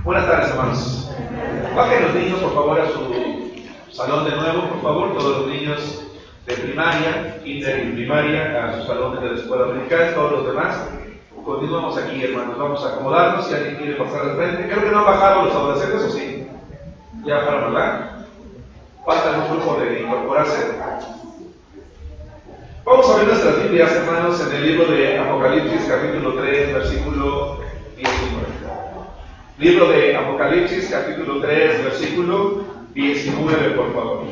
Buenas tardes, hermanos. Bajen los niños, por favor, a su salón de nuevo, por favor. Todos los niños de primaria, kinder y primaria, a sus salones de la escuela dominical, todos los demás. Continuamos aquí, hermanos. Vamos a acomodarnos. Si alguien quiere pasar al frente. Creo que no han bajado los adolescentes, ¿o sí? Ya bajaron, ¿verdad? Falta un grupo de incorporarse. Vamos a ver nuestras Biblias, hermanos, en el libro de Apocalipsis, capítulo 3, versículo 19. Libro de Apocalipsis, capítulo 3, versículo 19, por favor.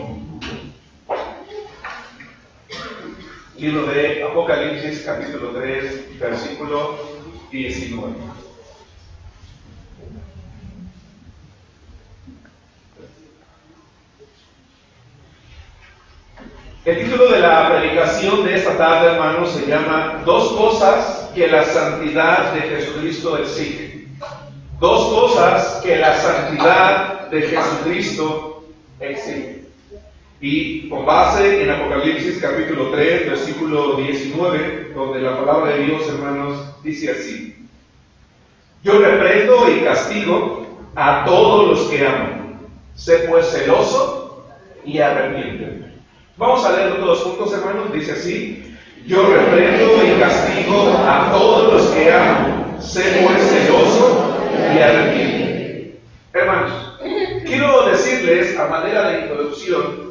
Libro de Apocalipsis, capítulo 3, versículo 19. El título de la predicación de esta tarde, hermanos, se llama Dos cosas que la santidad de Jesucristo exige. Dos cosas que la santidad de Jesucristo exige. Y con base en Apocalipsis capítulo 3, versículo 19, donde la palabra de Dios, hermanos, dice así: Yo reprendo y castigo a todos los que aman. Sé pues celoso y arrepiéntete. Vamos a leerlo todos juntos, hermanos. Dice así: Yo reprendo y castigo a todos los que aman. Sé pues celoso y arrepiéntete. Hermanos, quiero decirles a manera de introducción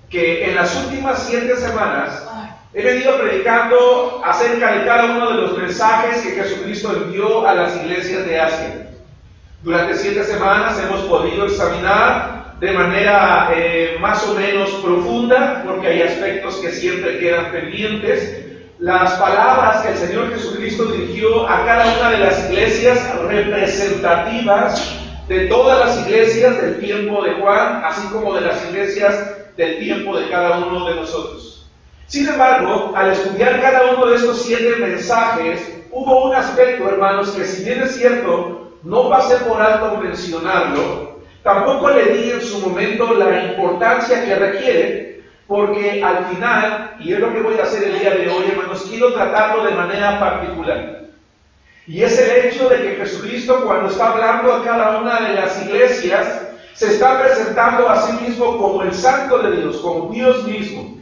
que en las últimas 7 semanas he venido predicando acerca de cada uno de los mensajes que Jesucristo envió a las iglesias de Asia. Durante 7 semanas hemos podido examinar de manera más o menos profunda, porque hay aspectos que siempre quedan pendientes, las palabras que el Señor Jesucristo dirigió a cada una de las iglesias representativas de todas las iglesias del tiempo de Juan, así como de las iglesias del tiempo de cada uno de nosotros. Sin embargo, al estudiar cada uno de estos 7 mensajes, hubo un aspecto, hermanos, que si bien es cierto, no pasé por alto mencionarlo, tampoco le di en su momento la importancia que requiere, porque al final, y es lo que voy a hacer el día de hoy, hermanos, quiero tratarlo de manera particular. Y es el hecho de que Jesucristo, cuando está hablando a cada una de las iglesias, se está presentando a sí mismo como el Santo de Dios, como Dios mismo.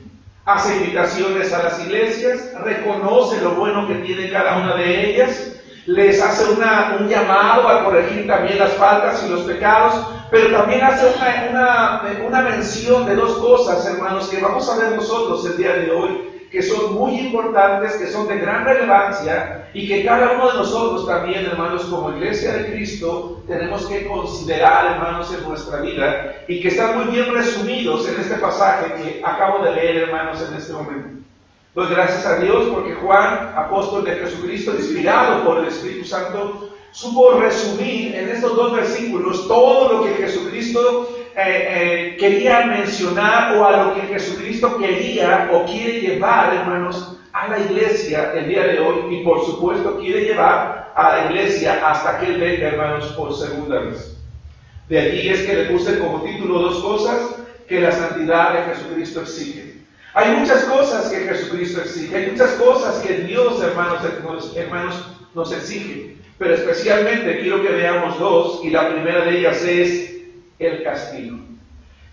Hace invitaciones a las iglesias, reconoce lo bueno que tiene cada una de ellas, les hace un llamado a corregir también las faltas y los pecados, pero también hace una mención de 2 cosas, hermanos, que vamos a ver nosotros el día de hoy, que son muy importantes, que son de gran relevancia y que cada uno de nosotros también, hermanos, como Iglesia de Cristo, tenemos que considerar, hermanos, en nuestra vida y que están muy bien resumidos en este pasaje que acabo de leer, hermanos, en este momento. Pues gracias a Dios porque Juan, apóstol de Jesucristo, inspirado por el Espíritu Santo, supo resumir en estos 2 versículos todo lo que Jesucristo quería mencionar o a lo que Jesucristo quería o quiere llevar, hermanos, a la iglesia el día de hoy y por supuesto quiere llevar a la iglesia hasta que Él venga, hermanos, por segunda vez. De allí es que le puse como título 2 cosas que la santidad de Jesucristo exige. Hay muchas cosas que Jesucristo exige, hay muchas cosas que Dios, hermanos, nos exige, pero especialmente quiero que veamos 2 y la primera de ellas es el castigo.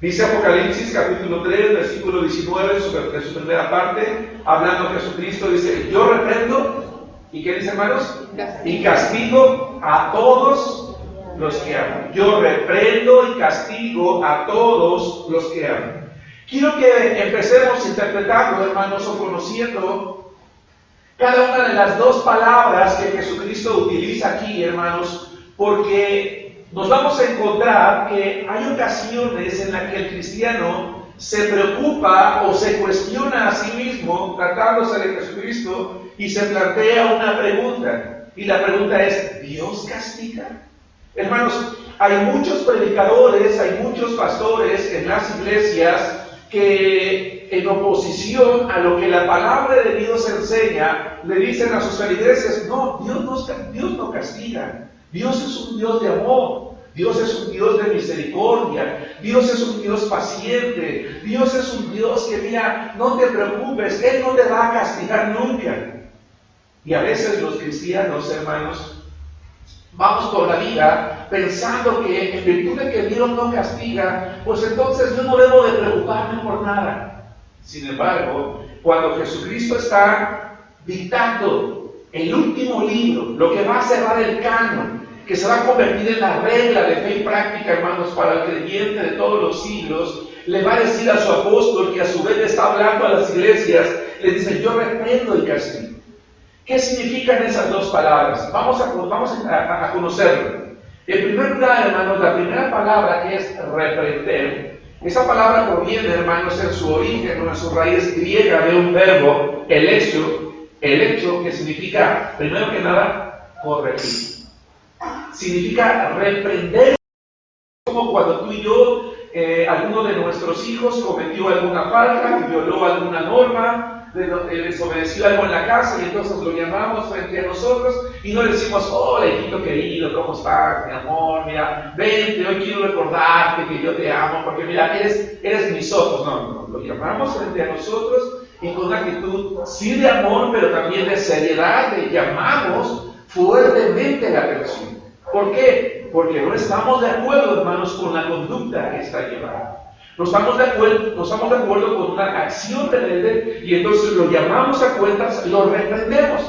Dice Apocalipsis capítulo 3, versículo 19, de su primera parte, hablando Jesucristo, dice: Yo reprendo, ¿y qué dice, hermanos? Y castigo a todos los que aman. Yo reprendo y castigo a todos los que aman. Quiero que empecemos interpretando, hermanos, o conociendo cada una de las 2 palabras que Jesucristo utiliza aquí, hermanos, porque nos vamos a encontrar que hay ocasiones en las que el cristiano se preocupa o se cuestiona a sí mismo tratándose de Jesucristo y se plantea una pregunta. Y la pregunta es: ¿Dios castiga? Hermanos, hay muchos predicadores, hay muchos pastores en las iglesias que en oposición a lo que la palabra de Dios enseña, le dicen a sus feligreses: no, Dios no castiga. Dios es un Dios de amor, Dios es un Dios de misericordia, Dios es un Dios paciente, Dios es un Dios que, mira, no te preocupes, Él no te va a castigar nunca. Y a veces los cristianos, hermanos, vamos por la vida pensando que en virtud de que Dios no castiga, pues entonces yo no debo de preocuparme por nada. Sin embargo, cuando Jesucristo está dictando el último libro, lo que va a cerrar el canon, que se va a convertir en la regla de fe y práctica, hermanos, para el creyente de todos los siglos, le va a decir a su apóstol, que a su vez le está hablando a las iglesias, le dice: yo reprendo el castigo. ¿Qué significan esas dos palabras? Vamos a conocerlo. En primer lugar, hermanos, la primera palabra, que es reprender, esa palabra proviene, hermanos, en su origen o en su raíz griega de un verbo, elecho, que significa, primero que nada, corregir. Significa reprender, como cuando tú y yo, alguno de nuestros hijos cometió alguna falta, violó alguna norma, desobedeció algo en la casa, y entonces lo llamamos frente a nosotros y no le decimos: hola hijito querido, ¿cómo estás, mi amor? Mira, vente, hoy quiero recordarte que yo te amo, porque mira, eres mis ojos. No, lo llamamos frente a nosotros y con una actitud sí de amor, pero también de seriedad, le llamamos fuertemente la atención. ¿Por qué? Porque no estamos de acuerdo, hermanos, con la conducta que está llevando. No estamos de acuerdo con una acción rebelde, y entonces lo llamamos a cuentas, lo reprendemos.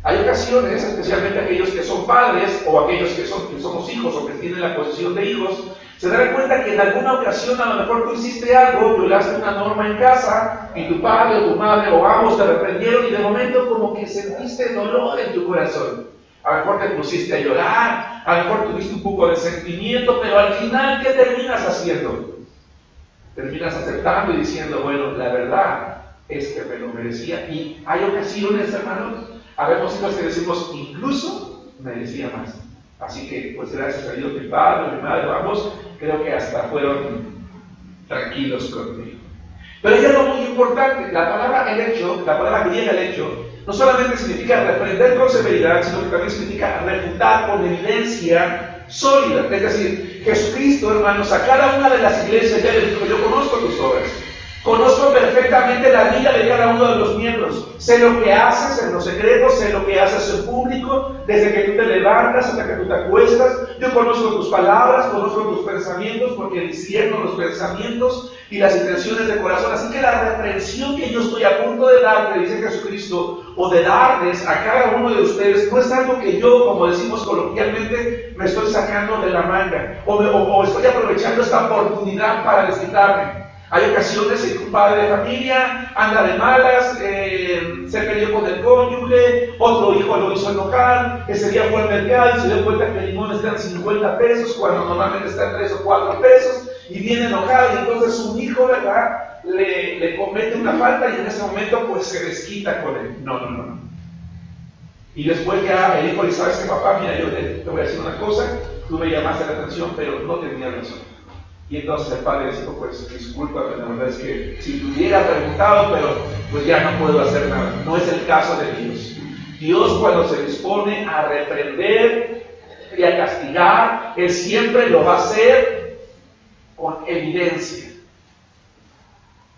Hay ocasiones, especialmente aquellos que son padres o aquellos que somos hijos o que tienen la posición de hijos, se dan cuenta que en alguna ocasión a lo mejor tú hiciste algo, violaste una norma en casa, y tu padre o tu madre o ambos te reprendieron, y de momento como que sentiste dolor en tu corazón. A lo mejor te pusiste a llorar, a lo mejor tuviste un poco de sentimiento, pero al final, ¿qué terminas haciendo? Terminas aceptando y diciendo: bueno, la verdad es que me lo merecía. Y hay ocasiones, hermanos, habemos hijos que decimos: incluso merecía más. Así que, pues gracias a Dios, mi padre, mi madre, vamos, creo que hasta fueron tranquilos conmigo. Pero hay algo muy importante: la palabra elecho, la palabra griega elecho, no solamente significa reprender con severidad, sino que también significa refutar con evidencia sólida. Es decir, Jesucristo, hermanos, a cada una de las iglesias ya les dijo: yo conozco tus obras, conozco perfectamente la vida de cada uno de los miembros, sé lo que haces en lo secreto, sé lo que haces en público, desde que tú te levantas hasta que tú te acuestas. Yo conozco tus palabras, conozco tus pensamientos, porque discierno los pensamientos y las intenciones de corazón. Así que la reprensión que yo estoy a punto de darte, dice Jesucristo, o de darles a cada uno de ustedes, no es algo que yo, como decimos coloquialmente, me estoy sacando de la manga, o estoy aprovechando esta oportunidad para desquitarme. Hay ocasiones en que un padre de familia anda de malas, se peleó con el cónyuge, otro hijo lo hizo enojar, ese día fue al mercado y se dio cuenta que el limón está en 50 pesos, cuando normalmente está en 3 o 4 pesos, y viene enojado, y entonces un hijo, ¿verdad?, le comete una falta, y en ese momento pues se desquita con él. No. Y después ya el hijo le dice: ¿sabes qué, papá? Mira, yo te voy a decir una cosa, tú me llamaste la atención, pero no tenías razón. Y entonces el padre dijo: pues discúlpame, la verdad es que si te hubiera preguntado, pero pues ya no puedo hacer nada. No es el caso de Dios. Dios, cuando se dispone a reprender y a castigar, Él siempre lo va a hacer con evidencia.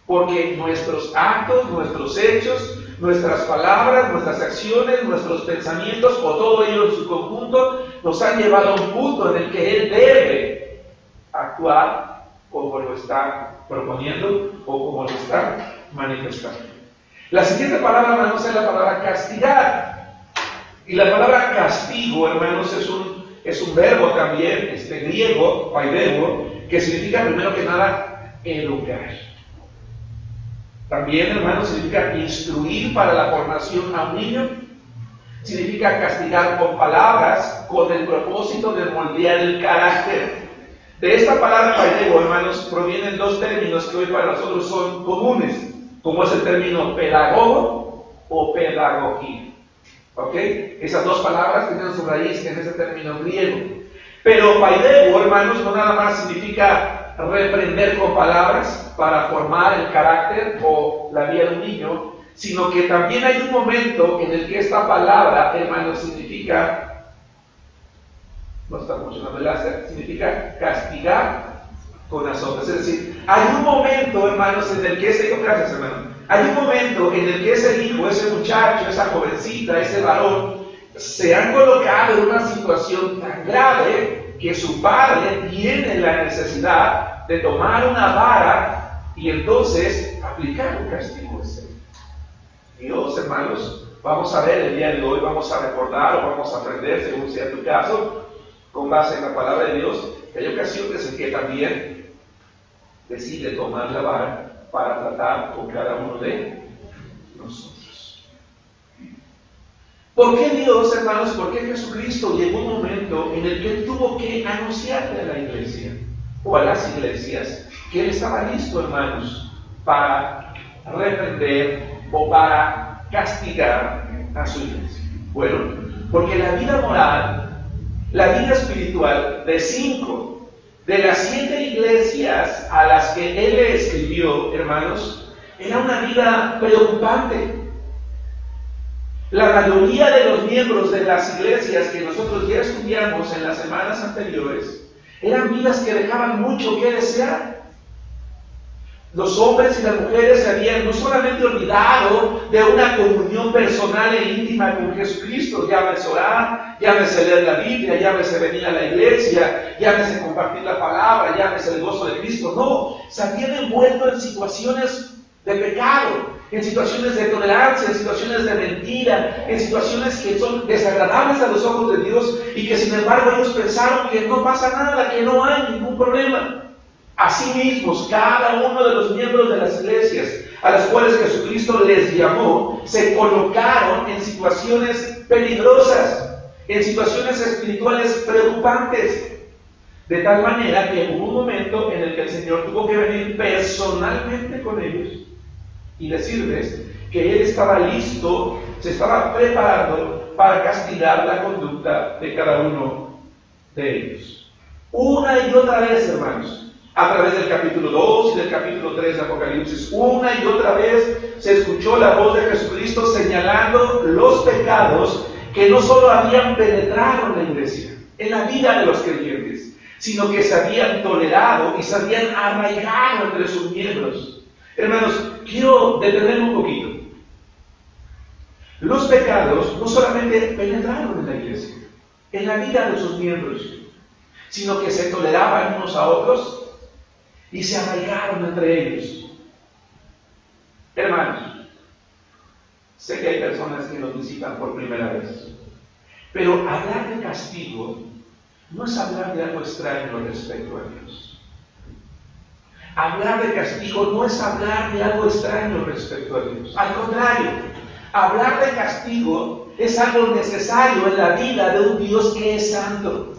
Porque nuestros actos, nuestros hechos, nuestras palabras, nuestras acciones, nuestros pensamientos, o todo ello en su conjunto, nos han llevado a un punto en el que Él debe actuar como lo está proponiendo o como lo está manifestando. La siguiente palabra, hermanos, es la palabra castigar. Y la palabra castigo, hermanos, es un verbo también, griego, paidevo, que significa, primero que nada, educar. También, hermanos, significa instruir para la formación a un niño. Significa castigar con palabras, con el propósito de moldear el carácter. De esta palabra paidevo, hermanos, provienen dos términos que hoy para nosotros son comunes, como es el término pedagogo o pedagogía. ¿Ok? Esas dos palabras tienen su raíz en ese término griego. Pero paidevo, hermanos, no nada más significa reprender con palabras para formar el carácter o la vida de un niño, sino que también hay un momento en el que esta palabra, hermanos, significa, no está funcionando el láser, significa castigar con azotes. Es decir, hay un momento, hermanos, en el que hay un momento en el que ese hijo, ese muchacho, esa jovencita, ese varón, se han colocado en una situación tan grave que su padre tiene la necesidad de tomar una vara y entonces aplicar un castigo. Dios, hermanos, vamos a ver el día de hoy, vamos a recordar o vamos a aprender, según sea tu caso, con base en la palabra de Dios, que hay ocasiones en que también decide tomar la vara para tratar con cada uno de nosotros. ¿Por qué Dios, hermanos? ¿Por qué Jesucristo llegó un momento en el que Él tuvo que anunciarle a la iglesia o a las iglesias que Él estaba listo, hermanos, para reprender o para castigar a su iglesia? Bueno, porque la vida moral, la vida espiritual de 5 de las 7 iglesias a las que Él le escribió, hermanos, era una vida preocupante. La mayoría de los miembros de las iglesias que nosotros ya estudiamos en las semanas anteriores eran vidas que dejaban mucho que desear. Los hombres y las mujeres se habían no solamente olvidado de una comunión personal e íntima con Jesucristo, llámese orar, llámese leer la Biblia, llámese venir a la iglesia, llámese compartir la palabra, llámese el gozo de Cristo. No, se habían envuelto en situaciones de pecado, en situaciones de tolerancia, en situaciones de mentira, en situaciones que son desagradables a los ojos de Dios y que sin embargo ellos pensaron que no pasa nada, que no hay ningún problema. Asimismo, cada uno de los miembros de las iglesias a las cuales Jesucristo les llamó, se colocaron en situaciones peligrosas, en situaciones espirituales preocupantes, de tal manera que hubo un momento en el que el Señor tuvo que venir personalmente con ellos y decirles que Él estaba listo, se estaba preparando para castigar la conducta de cada uno de ellos. Una y otra vez, hermanos, a través del capítulo 2 y del capítulo 3 de Apocalipsis, una y otra vez se escuchó la voz de Jesucristo señalando los pecados que no solo habían penetrado en la iglesia, en la vida de los creyentes, sino que se habían tolerado y se habían arraigado entre sus miembros. Hermanos, quiero detenerme un poquito. Los pecados no solamente penetraron en la iglesia, en la vida de sus miembros, sino que se toleraban unos a otros y se arraigaron entre ellos. Hermanos, sé que hay personas que nos visitan por primera vez, pero hablar de castigo no es hablar de algo extraño respecto a Dios. Hablar de castigo no es hablar de algo extraño respecto a Dios. Al contrario, hablar de castigo es algo necesario en la vida de un Dios que es santo.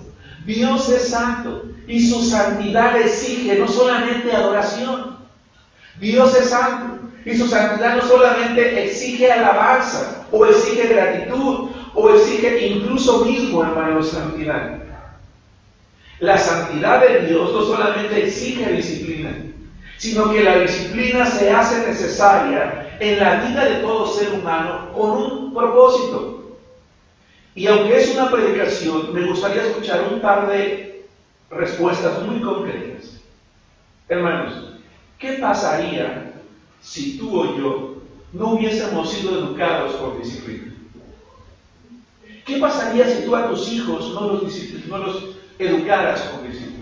Dios es santo y su santidad exige no solamente adoración. Dios es santo y su santidad no solamente exige alabanza o exige gratitud o exige incluso mismo, hermanos, santidad. La santidad de Dios no solamente exige disciplina, sino que la disciplina se hace necesaria en la vida de todo ser humano con un propósito. Y aunque es una predicación, me gustaría escuchar un par de respuestas muy concretas. Hermanos, ¿qué pasaría si tú o yo no hubiésemos sido educados por disciplina? ¿Qué pasaría si tú a tus hijos no los educaras con disciplina?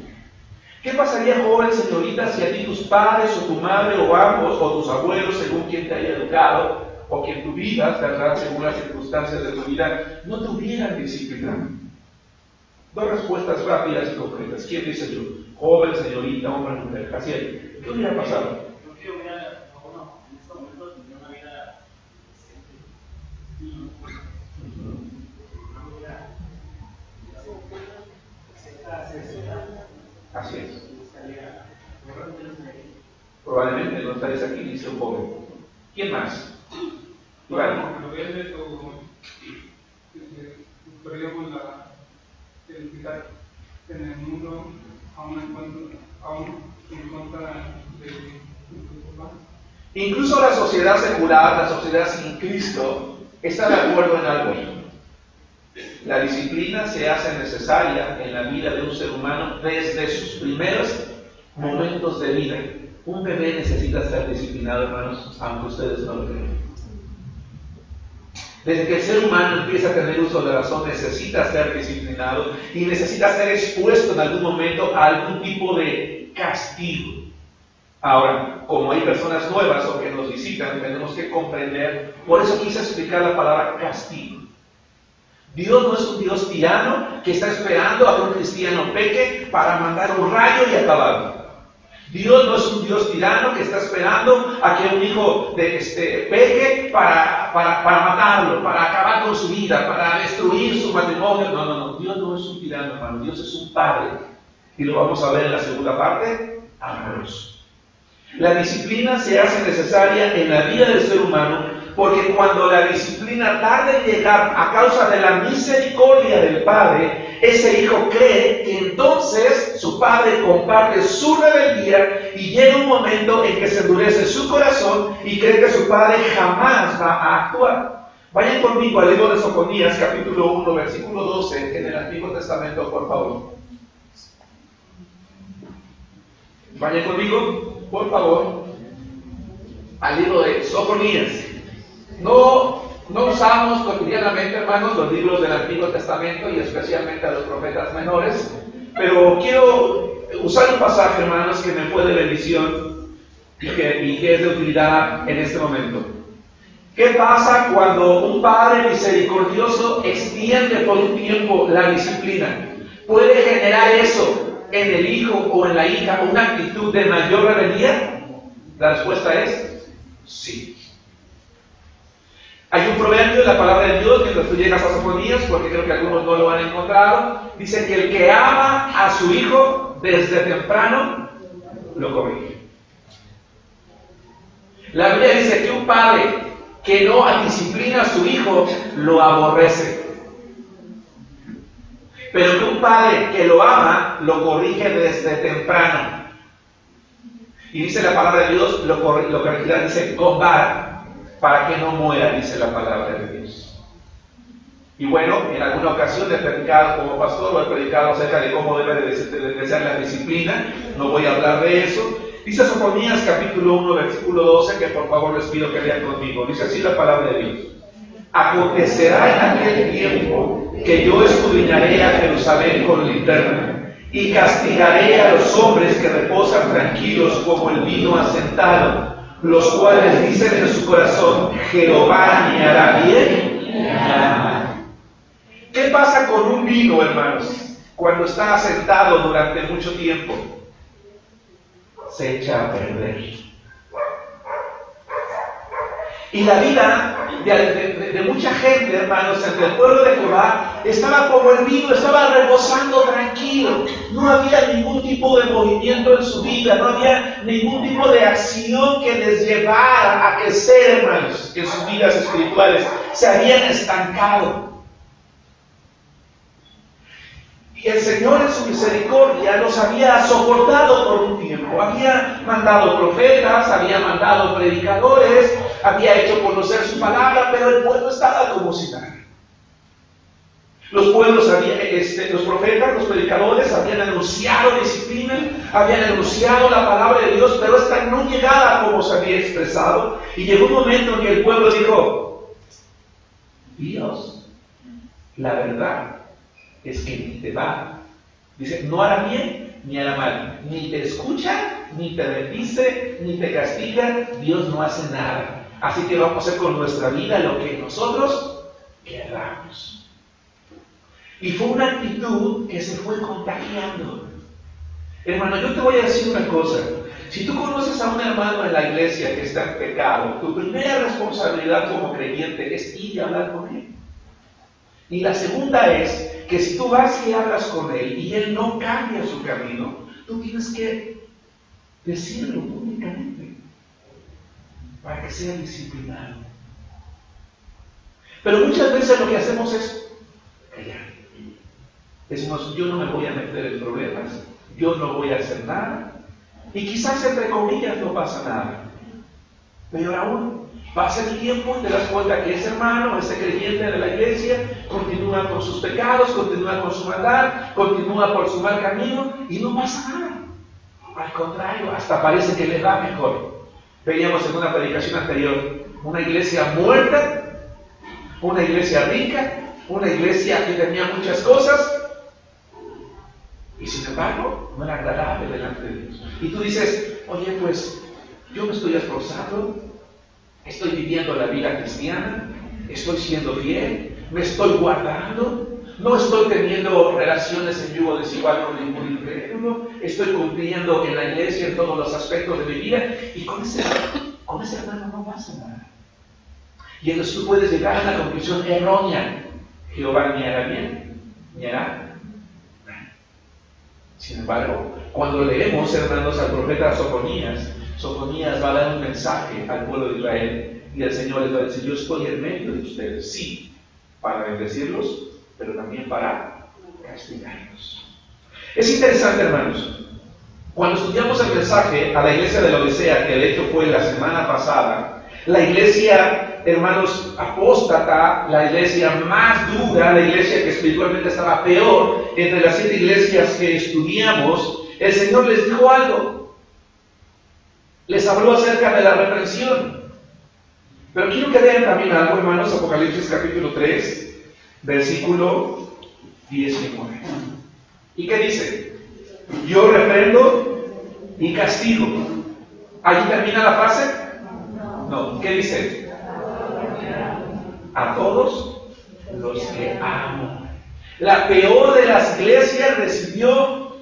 ¿Qué pasaría, joven señorita, si a ti tus padres o tu madre o ambos o tus abuelos, según quien te haya educado o quien tú vivas, ¿verdad?, según las circunstancias de tu vida, no te hubieran disciplinado? Dos respuestas rápidas y concretas. ¿Quién dice yo? Joven, señorita, hombre, mujer. Así es. ¿Qué hubiera pasado? Yo quiero mirar, en este momento tener una vida decente. Así es. Probablemente no estaréis aquí, dice un joven. ¿Quién más? Bueno, lo que es de todo, perdemos el equidad en el mundo, aún en contra de papá. Incluso la sociedad secular, la sociedad sin Cristo, está de acuerdo en algo. La disciplina se hace necesaria en la vida de un ser humano desde sus primeros momentos de vida. Un bebé necesita ser disciplinado, hermanos, aunque ustedes no lo crean. Desde que el ser humano empieza a tener uso de razón, necesita ser disciplinado y necesita ser expuesto en algún momento a algún tipo de castigo. Ahora, como hay personas nuevas o que nos visitan, tenemos que comprender, por eso quise explicar la palabra castigo. Dios no es un Dios tirano que está esperando a que un cristiano peque para mandar un rayo y acabarlo. Dios no es un Dios tirano que está esperando a que un hijo peque para matarlo, para acabar con su vida, para destruir su matrimonio. No. Dios no es un tirano, hermano. Dios es un padre. Y lo vamos a ver en la segunda parte, amoroso. La disciplina se hace necesaria en la vida del ser humano porque cuando la disciplina tarda en llegar a causa de la misericordia del Padre, ese hijo cree que entonces su padre comparte su rebeldía y llega un momento en que se endurece su corazón y cree que su padre jamás va a actuar. Vayan conmigo al libro de Sofonías, capítulo 1, versículo 12, en el Antiguo Testamento, por favor. Vayan conmigo, por favor, al libro de Sofonías. No usamos cotidianamente, hermanos, los libros del Antiguo Testamento y especialmente a los profetas menores, pero quiero usar un pasaje, hermanos, que me fue de bendición y que es de utilidad en este momento. ¿Qué pasa cuando un padre misericordioso extiende por un tiempo la disciplina? ¿Puede generar eso en el hijo o en la hija una actitud de mayor rebeldía? La respuesta es sí. Hay un proverbio en la palabra de Dios, mientras tú llegas a Sofonías, porque creo que algunos no lo han encontrado, dice que el que ama a su hijo desde temprano, lo corrige. La Biblia dice que un padre que no disciplina a su hijo, lo aborrece. Pero que un padre que lo ama, lo corrige desde temprano. Y dice la palabra de Dios, lo corregirá, dice, con vara, para que no muera, dice la palabra de Dios. Y bueno, en alguna ocasión he predicado como pastor, o he predicado acerca de cómo debe de ser la disciplina, no voy a hablar de eso. Dice Sofonías capítulo 1, versículo 12, que por favor les pido que lean conmigo. Dice así la palabra de Dios. Acontecerá en aquel tiempo que yo escudriñaré a Jerusalén con linterna, y castigaré a los hombres que reposan tranquilos como el vino asentado, los cuales dicen en su corazón, Jehová ni hará bien ni hará mal. ¿Qué pasa con un vino, hermanos, cuando está asentado durante mucho tiempo? Se echa a perder. Y la vida de mucha gente, hermanos, entre el pueblo de Jehová, estaba como el vino, estaba reposando tranquilo. No había ningún tipo de movimiento en su vida, no había ningún tipo de acción que les llevara a crecer, hermanos, en sus vidas espirituales. Se habían estancado. Y el Señor en su misericordia los había soportado por un tiempo. Había mandado profetas, había mandado predicadores, había hecho conocer su palabra, pero el pueblo estaba como si nada. Los profetas, los predicadores habían anunciado disciplina, habían anunciado la palabra de Dios, pero esta no llegaba como se había expresado. Y llegó un momento en que el pueblo dijo, Dios, la verdad es que ni te va. Dice, no hará bien ni hará mal. Ni te escucha, ni te bendice, ni te castiga. Dios no hace nada. Así que vamos a hacer con nuestra vida lo que nosotros queramos. Y fue una actitud que se fue contagiando. Hermano, yo te voy a decir una cosa. Si tú conoces a un hermano en la iglesia que está en pecado, tu primera responsabilidad como creyente es ir y hablar con él. Y la segunda es que si tú vas y hablas con él y él no cambia su camino, tú tienes que decirlo públicamente para que sea disciplinado. Pero muchas veces lo que hacemos es callar. Decimos, yo no me voy a meter en problemas, yo no voy a hacer nada, y quizás entre comillas no pasa nada. Peor aún, pasa el tiempo y te das cuenta que ese hermano, ese creyente de la iglesia, continúa con sus pecados, continúa con su maldad, continúa por su mal camino y no pasa nada. Al contrario, hasta parece que le va mejor. Veíamos en una predicación anterior una iglesia muerta una iglesia rica, una iglesia que tenía muchas cosas, y sin embargo no era agradable delante de Dios. Y tú dices, oye, pues yo me estoy esforzando, estoy viviendo la vida cristiana, estoy siendo fiel, me estoy guardando, no estoy teniendo relaciones en yugo desigual con ningún incrédulo, estoy cumpliendo en la iglesia en todos los aspectos de mi vida, y con ese hermano no pasa nada. Y entonces tú puedes llegar a una conclusión errónea: Jehová ni hará bien, ni hará mal. Sin embargo, cuando leemos, hermanos, al profeta Sofonías va a dar un mensaje al pueblo de Israel, y el Señor les va a decir: yo estoy en medio de ustedes, sí, para bendecirlos, pero también para castigarlos. Es interesante, hermanos, cuando estudiamos el mensaje a la iglesia de la Odisea, que de hecho fue la semana pasada, la iglesia, hermanos, apóstata, la iglesia más dura, la iglesia que espiritualmente estaba peor entre las 7 iglesias que estudiamos, el Señor les dijo algo. Les habló acerca de la reprensión. Pero quiero que vean también algo, hermanos, Apocalipsis capítulo 3, versículo 19. ¿Y qué dice? Yo reprendo y castigo. ¿Allí termina la frase? No. ¿Qué dice? A todos los que amo. La peor de las iglesias recibió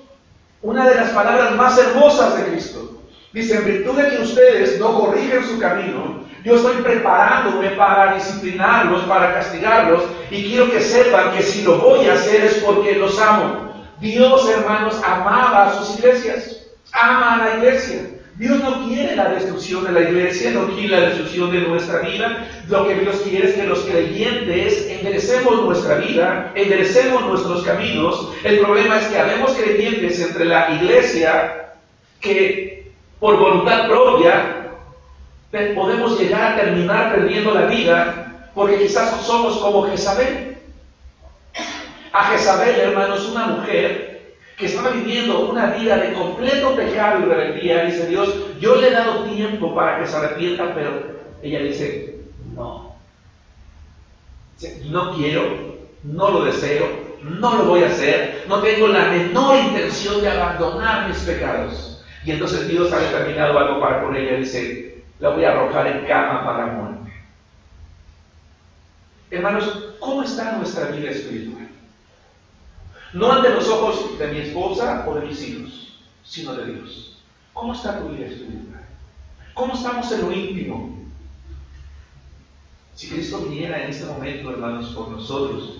una de las palabras más hermosas de Cristo. Dice: en virtud de que ustedes no corrigen su camino, yo estoy preparándome para disciplinarlos, para castigarlos, y quiero que sepan que si lo voy a hacer es porque los amo. Dios, hermanos, amaba a sus iglesias, ama a la iglesia. Dios no quiere la destrucción de la iglesia, no quiere la destrucción de nuestra vida. Lo que Dios quiere es que los creyentes enderecemos nuestra vida, enderecemos nuestros caminos. El problema es que habemos creyentes entre la iglesia que por voluntad propia podemos llegar a terminar perdiendo la vida, porque quizás somos como Jezabel. A Jezabel, hermanos, una mujer que estaba viviendo una vida de completo pecado y rebeldía, dice Dios: yo le he dado tiempo para que se arrepienta, pero ella dice: no quiero, no lo deseo, no lo voy a hacer, no tengo la menor intención de abandonar mis pecados. Y entonces Dios ha determinado algo para con ella, dice: la voy a arrojar en cama para muerte. Hermanos, ¿cómo está nuestra vida espiritual? No ante los ojos de mi esposa o de mis hijos, sino de Dios. ¿Cómo está tu vida espiritual? ¿Cómo estamos en lo íntimo? Si Cristo viniera en este momento, hermanos, por nosotros,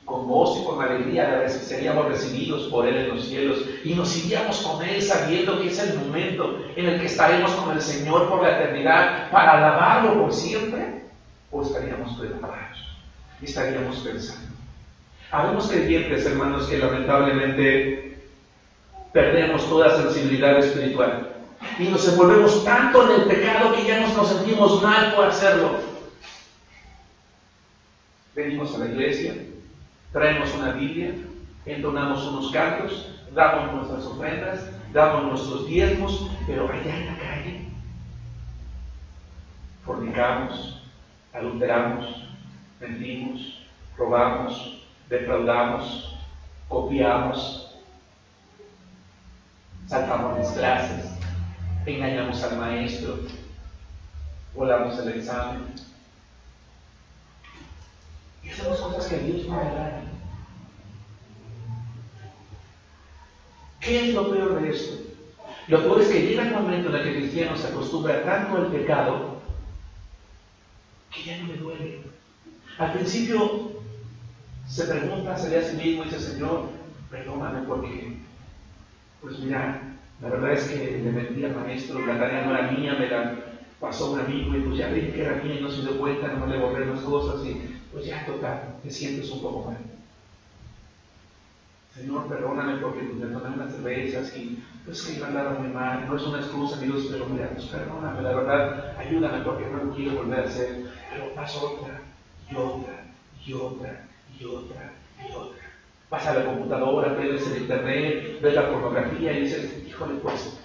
con gozo y con alegría, seríamos recibidos por Él en los cielos, y nos iríamos con Él sabiendo que es el momento en el que estaremos con el Señor por la eternidad para alabarlo por siempre, o estaríamos preparados, estaríamos pensando. Habemos creyentes, hermanos, que lamentablemente perdemos toda sensibilidad espiritual y nos envolvemos tanto en el pecado que ya nos sentimos mal por hacerlo. Venimos a la iglesia, traemos una Biblia, entonamos unos cantos, damos nuestras ofrendas, damos nuestros diezmos, pero allá en la calle fornicamos, adulteramos, mentimos, robamos, defraudamos, copiamos, saltamos las clases, engañamos al maestro, volamos el examen. Y hacemos cosas que a Dios no le agradan. ¿Qué es lo peor de esto? Lo peor es que llega el momento en el que el cristiano se acostumbra tanto al pecado que ya no le duele. Al principio se pregunta, se ve a sí mismo y dice: Señor, perdóname porque, pues mira, la verdad es que le mentí al maestro, la tarea no era mía, me la pasó un amigo y pues ya dije que era mía y no se dio cuenta, no le borré las cosas y pues ya total, te sientes un poco mal. Señor, perdóname porque pues, me tomé unas cervezas y pues que yo andaba muy mal, no es una excusa, Dios, pero mira, pues perdóname, la verdad, ayúdame porque no lo quiero volver a hacer. Pero pasa otra, y otra, y otra, y otra, y otra. Vas a la computadora, prendes el internet, ves la pornografía y dices: híjole, pues,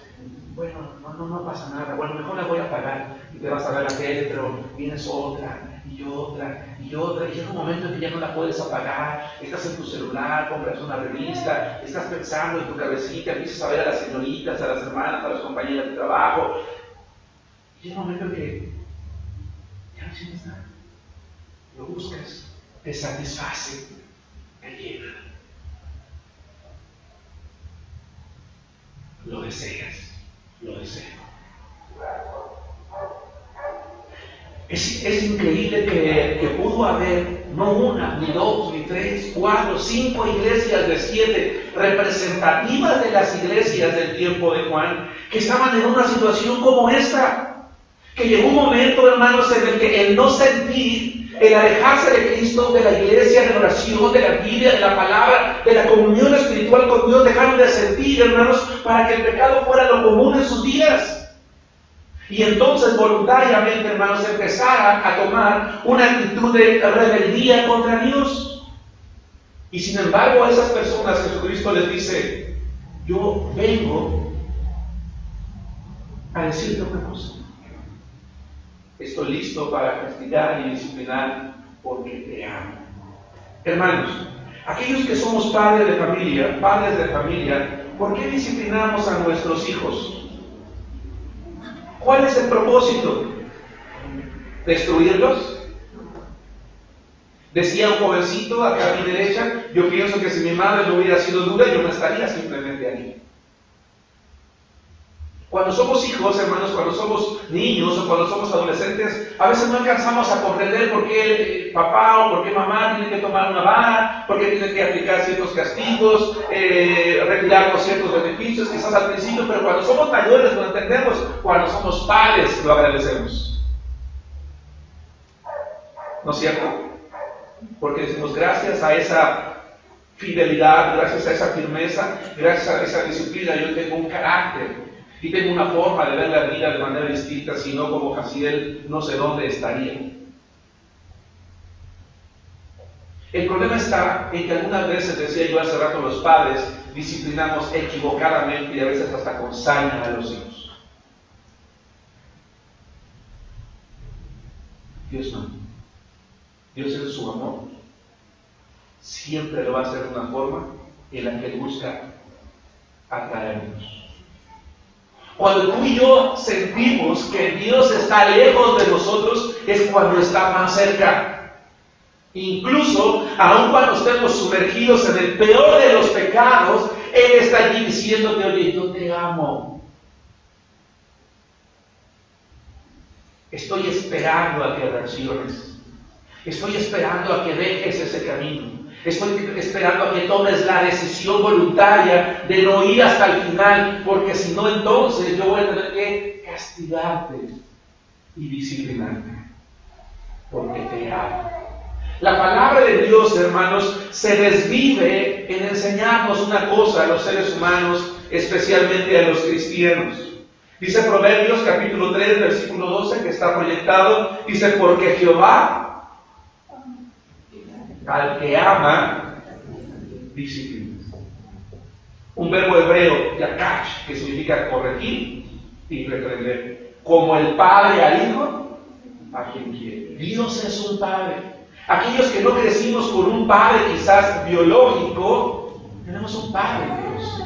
bueno, no pasa nada, bueno, mejor la voy a apagar. Y te vas a ver la tele, pero vienes otra, y otra, y otra, y llega un momento en que ya no la puedes apagar, estás en tu celular, compras una revista, estás pensando en tu cabecita, empiezas a ver a las señoritas, a las hermanas, a las compañeras de trabajo, y llega un momento en que ya no sientes nada, lo buscas, te satisface, te llena, lo deseas, lo deseo. Es increíble que pudo haber no una, ni dos, ni tres, 4, 5 iglesias de 7 representativas de las iglesias del tiempo de Juan que estaban en una situación como esta. Que llegó un momento, hermanos, en el que el no sentir, el alejarse de Cristo, de la iglesia, de la oración, de la Biblia, de la palabra, de la comunión espiritual con Dios, dejaron de sentir, hermanos, para que el pecado fuera lo común en sus días. Y entonces voluntariamente, hermanos, empezaran a tomar una actitud de rebeldía contra Dios. Y sin embargo, a esas personas Jesucristo les dice: yo vengo a decirte una cosa. Estoy listo para castigar y disciplinar porque te amo. Hermanos, aquellos que somos padres de familia, ¿por qué disciplinamos a nuestros hijos? ¿Cuál es el propósito? ¿Destruirlos? Decía un jovencito acá a mi derecha: yo pienso que si mi madre no hubiera sido dura, yo no estaría simplemente aquí. Cuando somos hijos, hermanos, cuando somos niños o cuando somos adolescentes, a veces no alcanzamos a comprender por qué papá o por qué mamá tiene que tomar una vara, por qué tiene que aplicar ciertos castigos, retirarnos ciertos beneficios, quizás al principio, pero cuando somos mayores lo entendemos, cuando somos padres lo agradecemos. ¿No es cierto? Porque decimos: gracias a esa fidelidad, gracias a esa firmeza, gracias a esa disciplina, yo tengo un carácter. Y tengo una forma de ver la vida de manera distinta, si no como Jaciel, no sé dónde estaría. El problema está en que algunas veces, decía yo hace rato, los padres disciplinamos equivocadamente y a veces hasta con saña a los hijos. Dios no. Dios en su amor siempre lo va a hacer de una forma en la que busca atraernos. Cuando tú y yo sentimos que Dios está lejos de nosotros, es cuando está más cerca. Incluso, aun cuando estemos sumergidos en el peor de los pecados, Él está allí diciéndote: oye, yo te amo. Estoy esperando a que reacciones. Estoy esperando a que dejes ese camino. Estoy esperando a que tomes la decisión voluntaria de no ir hasta el final, porque si no, entonces yo voy a tener que castigarte y disciplinarte, porque te amo. La palabra de Dios, hermanos, se desvive en enseñarnos una cosa a los seres humanos, especialmente a los cristianos. Dice Proverbios capítulo 3, versículo 12, que está proyectado, dice: porque Jehová al que ama, disciplina. Un verbo hebreo, yakash, que significa corregir y reprender. Como el padre al hijo, a quien quiere. Dios es un padre. Aquellos que no crecimos con un padre quizás biológico, tenemos un padre, Dios.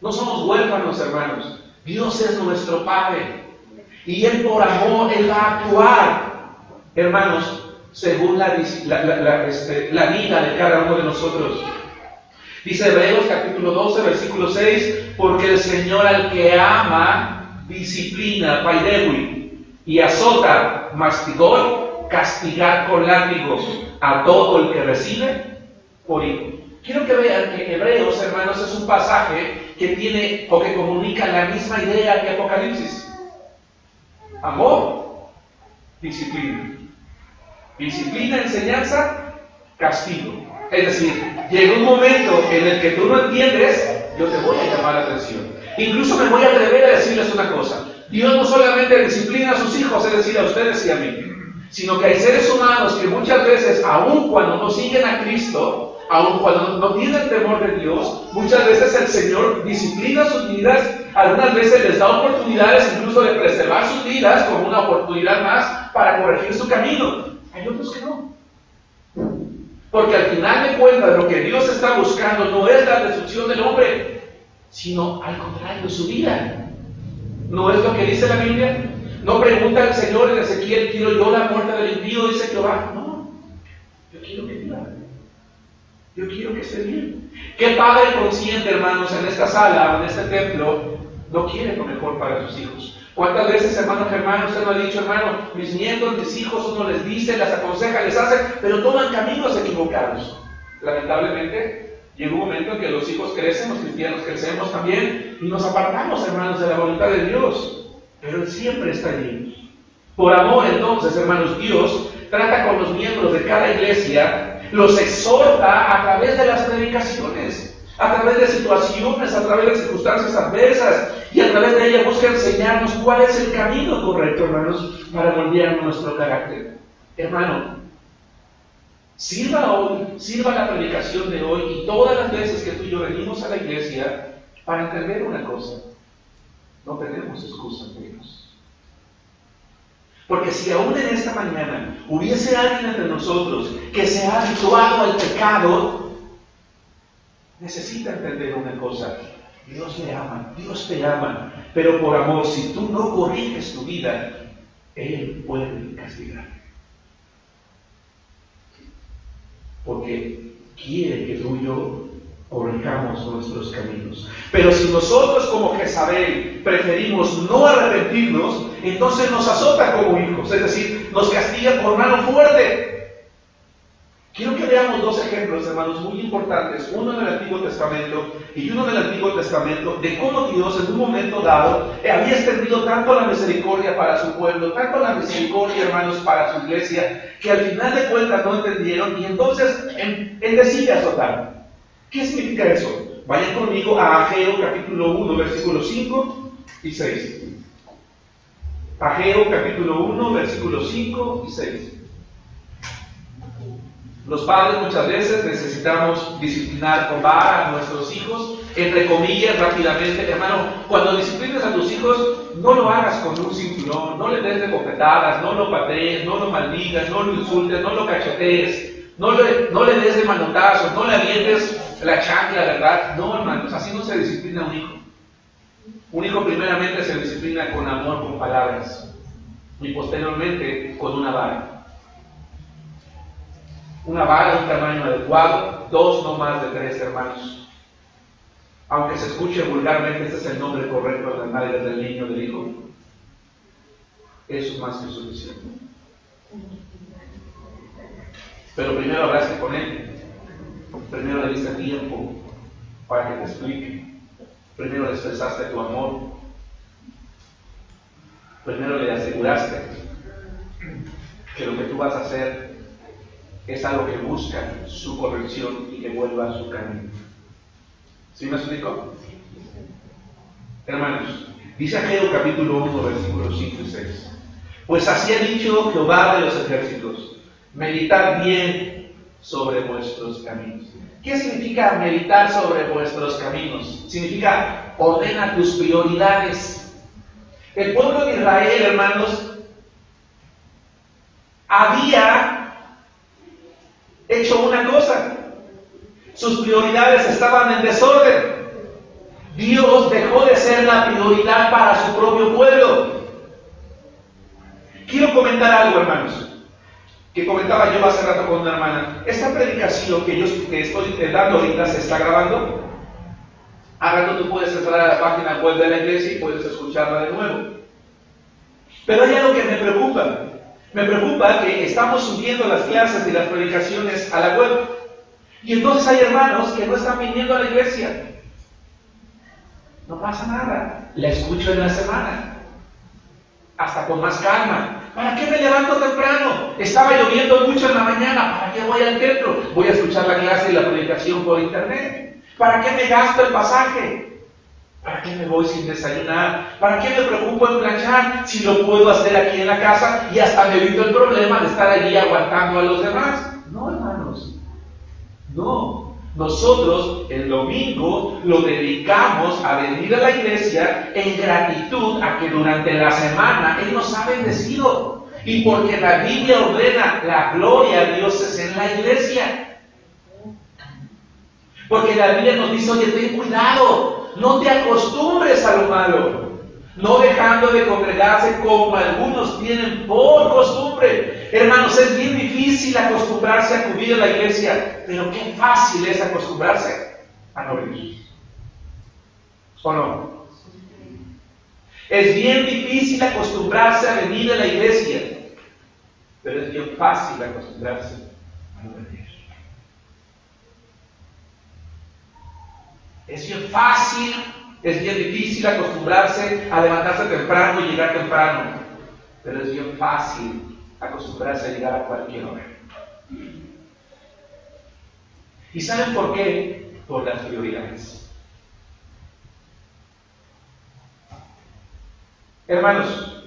No somos huérfanos, hermanos. Dios es nuestro padre. Y Él por amor, Él va a actuar, hermanos, según la vida de cada uno de nosotros. Dice Hebreos capítulo 12, versículo 6: porque el Señor al que ama, disciplina, paidewi, y azota, mastigor, castigar con látigos a todo el que recibe por hijo. Quiero que vean que Hebreos, hermanos, es un pasaje que tiene o que comunica la misma idea que Apocalipsis. Amor, disciplina. Disciplina, enseñanza, castigo. Es decir, llega un momento en el que tú no entiendes, yo te voy a llamar la atención. Incluso me voy a atrever a decirles una cosa: Dios no solamente disciplina a sus hijos, es decir, a ustedes y a mí, sino que hay seres humanos que muchas veces, aun cuando no siguen a Cristo, aun cuando no tienen temor de Dios, muchas veces el Señor disciplina sus vidas, algunas veces les da oportunidades incluso de preservar sus vidas como una oportunidad más para corregir su camino. Hay otros que no. Porque al final de cuentas lo que Dios está buscando no es la destrucción del hombre, sino al contrario, su vida. ¿No es lo que dice la Biblia? No pregunta al Señor en Ezequiel, quiero yo la muerte del impío, dice Jehová. No, yo quiero que viva. Yo quiero que esté bien. ¿Qué padre consciente, hermanos, en esta sala, en este templo, no quiere lo mejor para sus hijos? ¿Cuántas veces, hermano Germán, usted me ha dicho, hermano, mis nietos, mis hijos, uno les dice, las aconseja, les hace, pero toman caminos equivocados? Lamentablemente, llega un momento en que los hijos crecen, los cristianos crecemos también, y nos apartamos, hermanos, de la voluntad de Dios. Pero Él siempre está allí. Por amor, entonces, hermanos, Dios trata con los miembros de cada iglesia, los exhorta a través de las predicaciones, a través de situaciones, a través de circunstancias adversas, y a través de ella busca enseñarnos cuál es el camino correcto, hermanos, para moldear nuestro carácter. Hermano, sirva hoy, sirva la predicación de hoy y todas las veces que tú y yo venimos a la iglesia para entender una cosa: no tenemos excusa ante Dios. Porque si aún en esta mañana hubiese alguien entre nosotros que se ha habituado al pecado, necesita entender una cosa: Dios le ama, Dios te ama, pero por amor, si tú no corriges tu vida, Él puede castigar. Porque quiere que tú y yo corrijamos nuestros caminos. Pero si nosotros como Jezabel preferimos no arrepentirnos, entonces nos azota como hijos, es decir, nos castiga por mano fuerte. Quiero que veamos dos ejemplos, hermanos, muy importantes, uno en el Antiguo Testamento y uno en el Antiguo Testamento, de cómo Dios en un momento dado había extendido tanto la misericordia para su pueblo, tanto la misericordia, hermanos, para su iglesia, que al final de cuentas no entendieron, y entonces Él decide azotar. ¿Qué significa eso? Vayan conmigo a Ageo capítulo 1, versículos 5 y 6. Ageo capítulo 1, versículos 5 y 6. Los padres muchas veces necesitamos disciplinar con vara a nuestros hijos, entre comillas, rápidamente. Hermano, cuando disciplines a tus hijos, no lo hagas con un cinturón, no le des de bofetadas, no lo patees, no lo maldigas, no lo insultes, no lo cachetees, no le des de manotazos, no le avientes la chancla, ¿verdad? No, hermanos, así no se disciplina un hijo. Un hijo primeramente se disciplina con amor, con palabras, y posteriormente con una vara. Una vara de un tamaño adecuado, 2, no más de 3, hermanos. Aunque se escuche vulgarmente, este es el nombre correcto de la madre del niño, del hijo. Eso es más que suficiente. Pero primero hablaste con él. Primero le diste tiempo para que te explique. Primero le expresaste tu amor. Primero le aseguraste que lo que tú vas a hacer es algo que busca su corrección y que vuelva a su camino. ¿Sí me explico? Hermanos, dice Ageo capítulo 1, versículos 5 y 6. Pues así ha dicho Jehová de los ejércitos: meditad bien sobre vuestros caminos. ¿Qué significa meditar sobre vuestros caminos? Significa ordena tus prioridades. El pueblo de Israel, hermanos, había hecho una cosa: sus prioridades estaban en desorden. Dios dejó de ser la prioridad para su propio pueblo. Quiero comentar algo, hermanos, que comentaba yo hace rato con una hermana. Esta predicación que estoy dando ahorita se está grabando. Ahora tú puedes entrar a la página web de la iglesia y puedes escucharla de nuevo. Pero hay algo que me preocupa. Me preocupa que estamos subiendo las clases y las predicaciones a la web. Y entonces hay hermanos que no están viniendo a la iglesia. No pasa nada. La escucho en la semana. Hasta con más calma. ¿Para qué me levanto temprano? Estaba lloviendo mucho en la mañana. ¿Para qué voy al templo? Voy a escuchar la clase y la predicación por internet. ¿Para qué me gasto el pasaje? ¿Para qué me voy sin desayunar? ¿Para qué me preocupo en planchar si lo puedo hacer aquí en la casa y hasta me evito el problema de estar allí aguantando a los demás? No, hermanos. No. Nosotros el domingo lo dedicamos a venir a la iglesia en gratitud a que durante la semana Él nos ha bendecido. Y porque la Biblia ordena la gloria a Dios es en la iglesia. Porque la Biblia nos dice, oye, ten cuidado, no te acostumbres a lo malo. No dejando de congregarse como algunos tienen por costumbre. Hermanos, es bien difícil acostumbrarse a acudir a la iglesia, pero qué fácil es acostumbrarse a no venir. ¿O no? Es bien difícil acostumbrarse a venir a la iglesia, pero es bien fácil acostumbrarse a no venir. Es bien fácil, es bien difícil acostumbrarse a levantarse temprano y llegar temprano, pero es bien fácil acostumbrarse a llegar a cualquier hora. ¿Y saben por qué? Por las prioridades. Hermanos,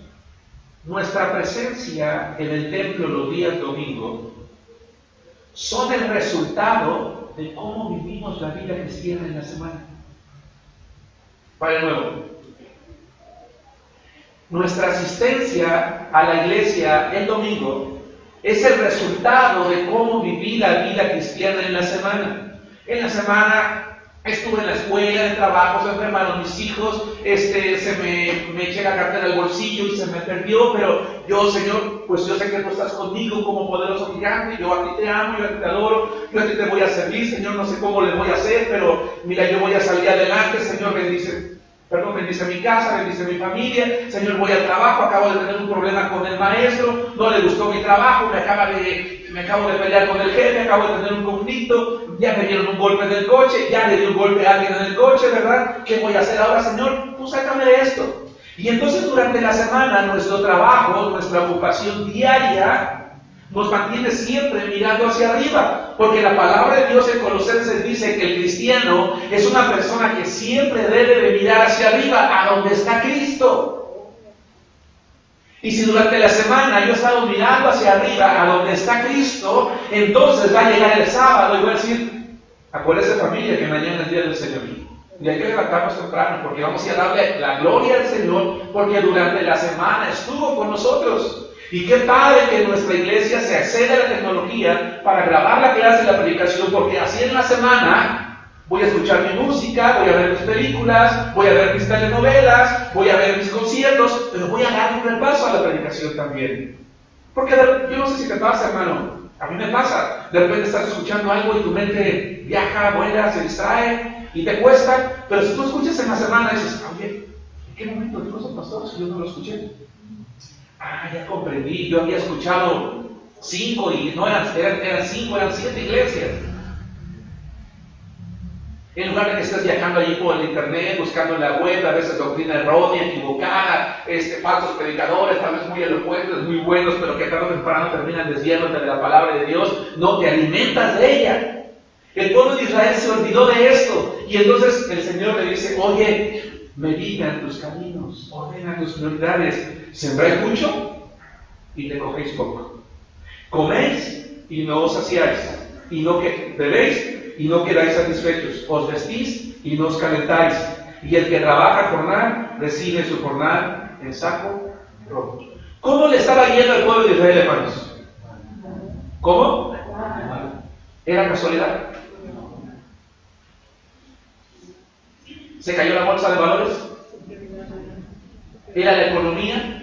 nuestra presencia en el templo los días domingo son el resultado de cómo vivimos la vida cristiana en la semana. Para de nuevo, nuestra asistencia a la iglesia el domingo es el resultado de cómo viví la vida cristiana en la semana. En la semana estuve en la escuela, en el trabajo, se enfermaron mis hijos, se me eché la cartera al bolsillo y se me perdió, pero yo, Señor, pues yo sé que tú estás conmigo como poderoso gigante, yo a ti te amo, yo a ti te adoro, yo a ti te voy a servir, Señor, no sé cómo le voy a hacer, pero mira, yo voy a salir adelante, Señor, bendice mi casa, bendice mi familia, Señor, voy al trabajo, acabo de tener un problema con el maestro, no le gustó mi trabajo, me acabo de pelear con el jefe, acabo de tener un conflicto, ya me dieron un golpe en el coche, ya le di un golpe a alguien en el coche, ¿verdad? ¿Qué voy a hacer ahora, Señor? Tú sácame de esto. Y entonces durante la semana nuestro trabajo, nuestra ocupación diaria, nos mantiene siempre mirando hacia arriba, porque la palabra de Dios en Colosenses dice que el cristiano es una persona que siempre debe de mirar hacia arriba, a donde está Cristo. Y si durante la semana yo he estado mirando hacia arriba, a donde está Cristo, entonces va a llegar el sábado y voy a decir, acuérdense familia que mañana es el día del Señor. Y hay que levantarnos temprano, porque vamos a darle la gloria al Señor, porque durante la semana estuvo con nosotros. Y qué padre que en nuestra iglesia se accede a la tecnología para grabar la clase y la predicación, porque así en la semana voy a escuchar mi música, voy a ver mis películas, voy a ver mis telenovelas, voy a ver mis conciertos, pero voy a dar un repaso a la predicación también. Porque yo no sé si te pasa, hermano, a mí me pasa, de repente estás escuchando algo y tu mente viaja, vuela, se distrae y te cuesta, pero si tú escuchas en la semana dices, oye, ¿en qué momento dijo eso, pastor, si yo no lo escuché? Ah, ya comprendí, yo había escuchado 5 y no eran 5, eran 7 iglesias. En lugar de que estés viajando allí por el internet, buscando en la web, a veces doctrina errónea, equivocada, falsos predicadores, tal vez muy elocuentes, muy buenos, pero que tarde o temprano terminan desviándote de la palabra de Dios, no te alimentas de ella. El pueblo de Israel se olvidó de esto, y entonces el Señor le dice, oye, medita en tus caminos, ordena tus prioridades. Sembráis mucho y recogéis poco. Coméis y no os saciáis. Y no bebéis y no quedáis satisfechos. Os vestís y no os calentáis. Y el que trabaja jornal recibe su jornal en saco roto. ¿Cómo le estaba yendo al pueblo de Israel, hermanos? ¿Cómo? ¿Era casualidad? ¿Se cayó la bolsa de valores? ¿Era la economía?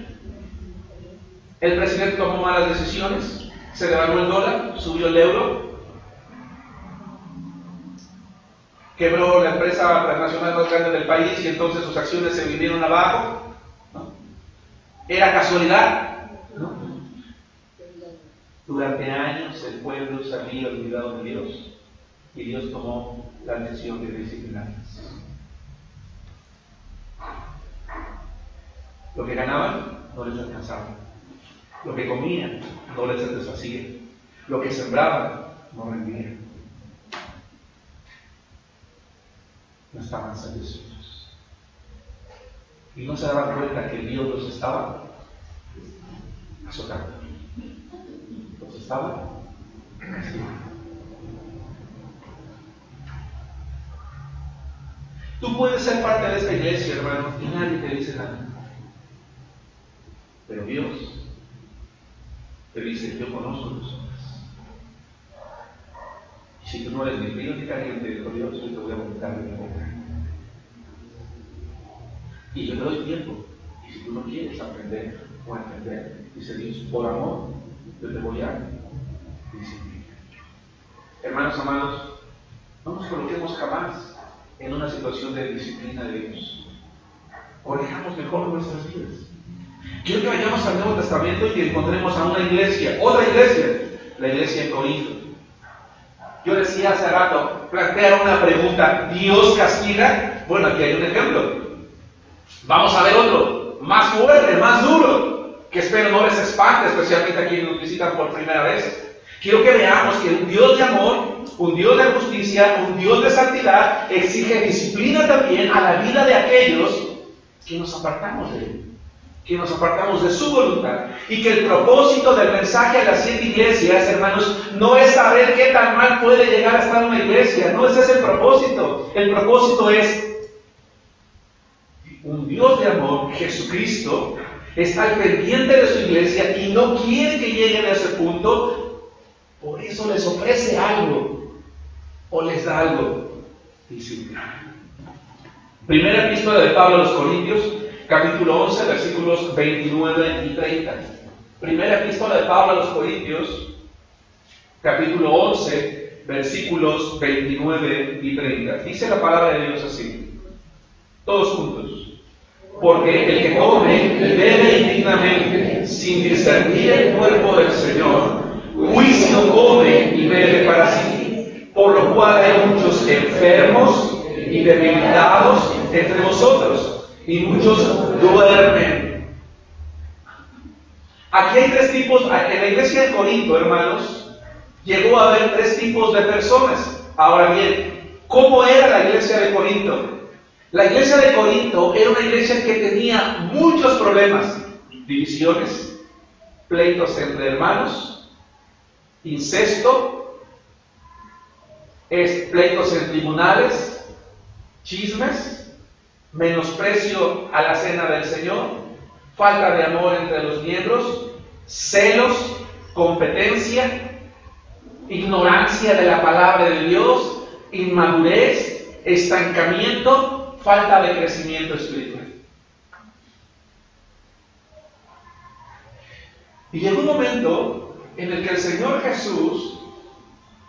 ¿El presidente tomó malas decisiones? ¿Se devaluó el dólar? ¿Subió el euro? ¿Quebró la empresa transnacional más grande del país y entonces sus acciones se vinieron abajo? ¿No? ¿Era casualidad? ¿No? Durante años el pueblo se había olvidado de Dios y Dios tomó la decisión de disciplinarles. Lo que ganaban no les alcanzaba. Lo que comían no les satisfacía. Lo que sembraban no rendía. No estaban satisfechos. Y no se daban cuenta que Dios los estaba azotando. Los estaba castigando. Tú puedes ser parte de esta iglesia, hermano, y nadie te dice nada. Pero Dios te dice, yo conozco tus obras. Y si tú no eres mi crítica caliente, dijo Dios, yo te voy a vomitar de mi boca. Y yo te doy tiempo. Y si tú no quieres aprender o entender, dice Dios, por amor, yo te voy a disciplinar. Hermanos amados, no nos coloquemos jamás en una situación de disciplina de Dios. Corrijamos mejor nuestras vidas. Quiero que vayamos al Nuevo Testamento y que encontremos a una iglesia, otra iglesia, la iglesia en Corinto. Yo decía hace rato, plantear una pregunta, ¿Dios castiga? Bueno, aquí hay un ejemplo. Vamos a ver otro, más fuerte, más duro, que espero no les espante, especialmente a quienes nos visitan por primera vez. Quiero que veamos que un Dios de amor, un Dios de justicia, un Dios de santidad, exige disciplina también a la vida de aquellos que nos apartamos de Él, que nos apartamos de su voluntad, y que el propósito del mensaje a las 7 iglesias, hermanos, no es saber qué tan mal puede llegar a estar una iglesia, no ese es el propósito. El propósito es un Dios de amor, Jesucristo, está al pendiente de su iglesia y no quiere que lleguen a ese punto. Por eso les ofrece algo o les da algo. Disciplina. Primera epístola de Pablo a los Corintios, capítulo 11, versículos 29 y 30. Primera epístola de Pablo a los Corintios, capítulo 11, versículos 29 y 30. Dice la palabra de Dios así, todos juntos. Porque el que come y bebe indignamente, sin discernir el cuerpo del Señor, juicio come y bebe para sí, por lo cual hay muchos enfermos y debilitados entre vosotros, y muchos duermen. Aquí hay 3 tipos, en la iglesia de Corinto, hermanos, llegó a haber 3 tipos de personas. Ahora bien, ¿cómo era la iglesia de Corinto? La iglesia de Corinto era una iglesia que tenía muchos problemas, divisiones, pleitos entre hermanos, incesto, pleitos en tribunales, chismes, menosprecio a la cena del Señor, falta de amor entre los miembros, celos, competencia, ignorancia de la palabra de Dios, inmadurez, estancamiento, falta de crecimiento espiritual. Y llegó un momento en el que el Señor Jesús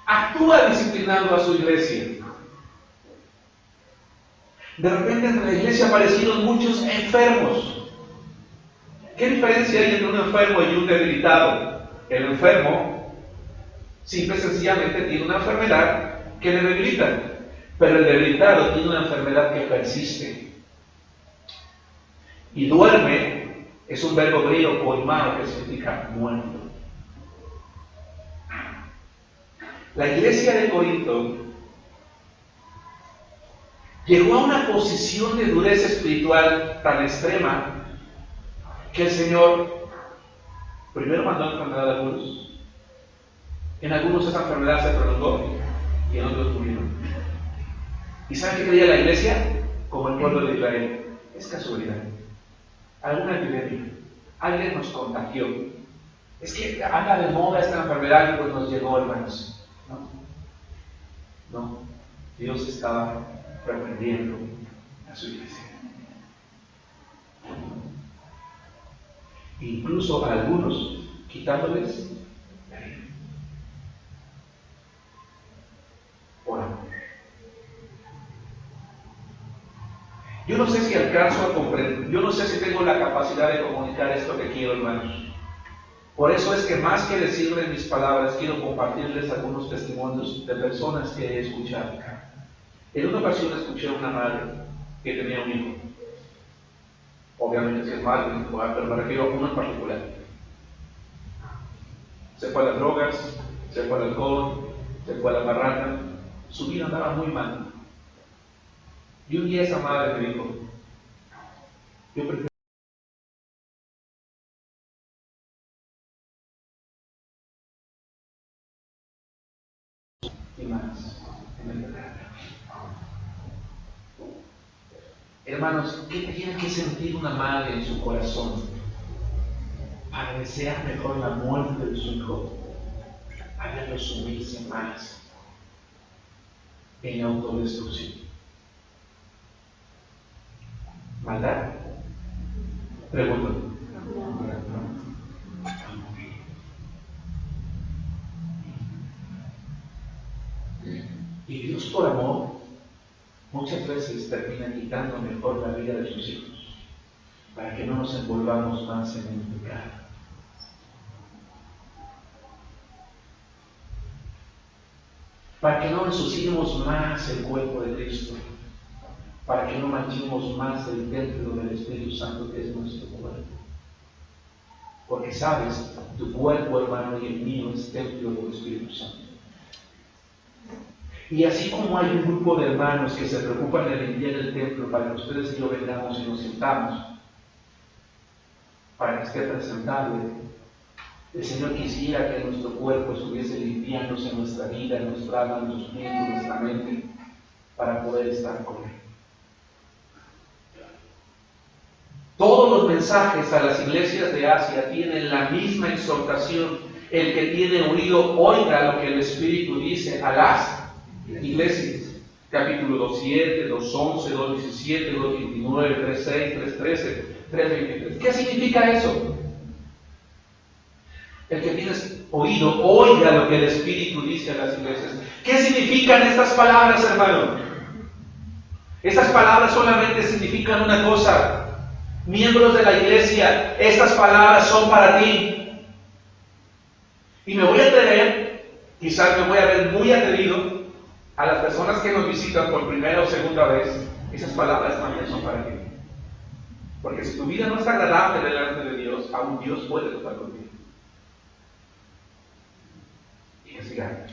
actúa disciplinando a su iglesia. De repente en la iglesia aparecieron muchos enfermos. ¿Qué diferencia hay entre un enfermo y un debilitado? El enfermo, simple y sencillamente, tiene una enfermedad que le debilita. Pero el debilitado tiene una enfermedad que persiste. Y duerme es un verbo griego, poimao, que significa muerto. La iglesia de Corinto llegó a una posición de dureza espiritual tan extrema que el Señor primero mandó a enfermedad a algunos. En algunos esa enfermedad se prolongó y en otros murieron. ¿Y saben qué creía la iglesia? Como el pueblo de Israel. Es casualidad. Alguna epidemia. Alguien nos contagió. Es que anda de moda esta enfermedad y pues nos llegó, hermanos. No. Dios estaba reprendiendo a su iglesia. Incluso a algunos quitándoles la vida. Por amor. Yo no sé si alcanzo a comprender, yo no sé si tengo la capacidad de comunicar esto que quiero, hermanos. Por eso es que más que decirles mis palabras, quiero compartirles algunos testimonios de personas que he escuchado. En una ocasión escuché a una madre que tenía un hijo. Obviamente si es madre, pero me refiero a uno en particular. Se fue a las drogas, se fue al alcohol, se fue a la parranda. Su vida andaba muy mal. Y un día esa madre me dijo, yo prefiero y más en el pecado. Hermanos, ¿qué tiene que sentir una madre en su corazón a desear mejor la muerte de su hijo, a verlo sumirse más en autodestrucción. ¿Maldad? Pregunto. Y Dios, por amor, muchas veces termina quitando mejor la vida de sus hijos, para que no nos envolvamos más en el pecado. Para que no ensuciemos más el cuerpo de Cristo, para que no manchemos más el templo del Espíritu Santo que es nuestro cuerpo. Porque sabes, tu cuerpo, hermano, y el mío es templo del Espíritu Santo. Y así como hay un grupo de hermanos que se preocupan de limpiar el templo para que ustedes y yo vengamos y nos sentamos, para que esté presentable, el Señor quisiera que nuestro cuerpo estuviese limpiándose en nuestra vida, en nuestra alma, en nuestros miembros, en nuestra mente, para poder estar con Él. Todos los mensajes a las iglesias de Asia tienen la misma exhortación. El que tiene oído, oiga lo que el Espíritu dice a las iglesias. Capítulo 2:7, 2:11, 2:17, 2:29, 3:6, 3:13, 3:23. ¿Qué significa eso? El que tienes oído, oiga lo que el Espíritu dice a las iglesias. ¿Qué significan estas palabras, hermano? Estas palabras solamente significan una cosa. Miembros de la iglesia, estas palabras son para ti. Y me voy a atrever, quizás me voy a ver muy atrevido, a las personas que nos visitan por primera o segunda vez, esas palabras también son para ti. Porque si tu vida no es agradable delante de Dios, aún Dios puede estar contigo. Y que siga.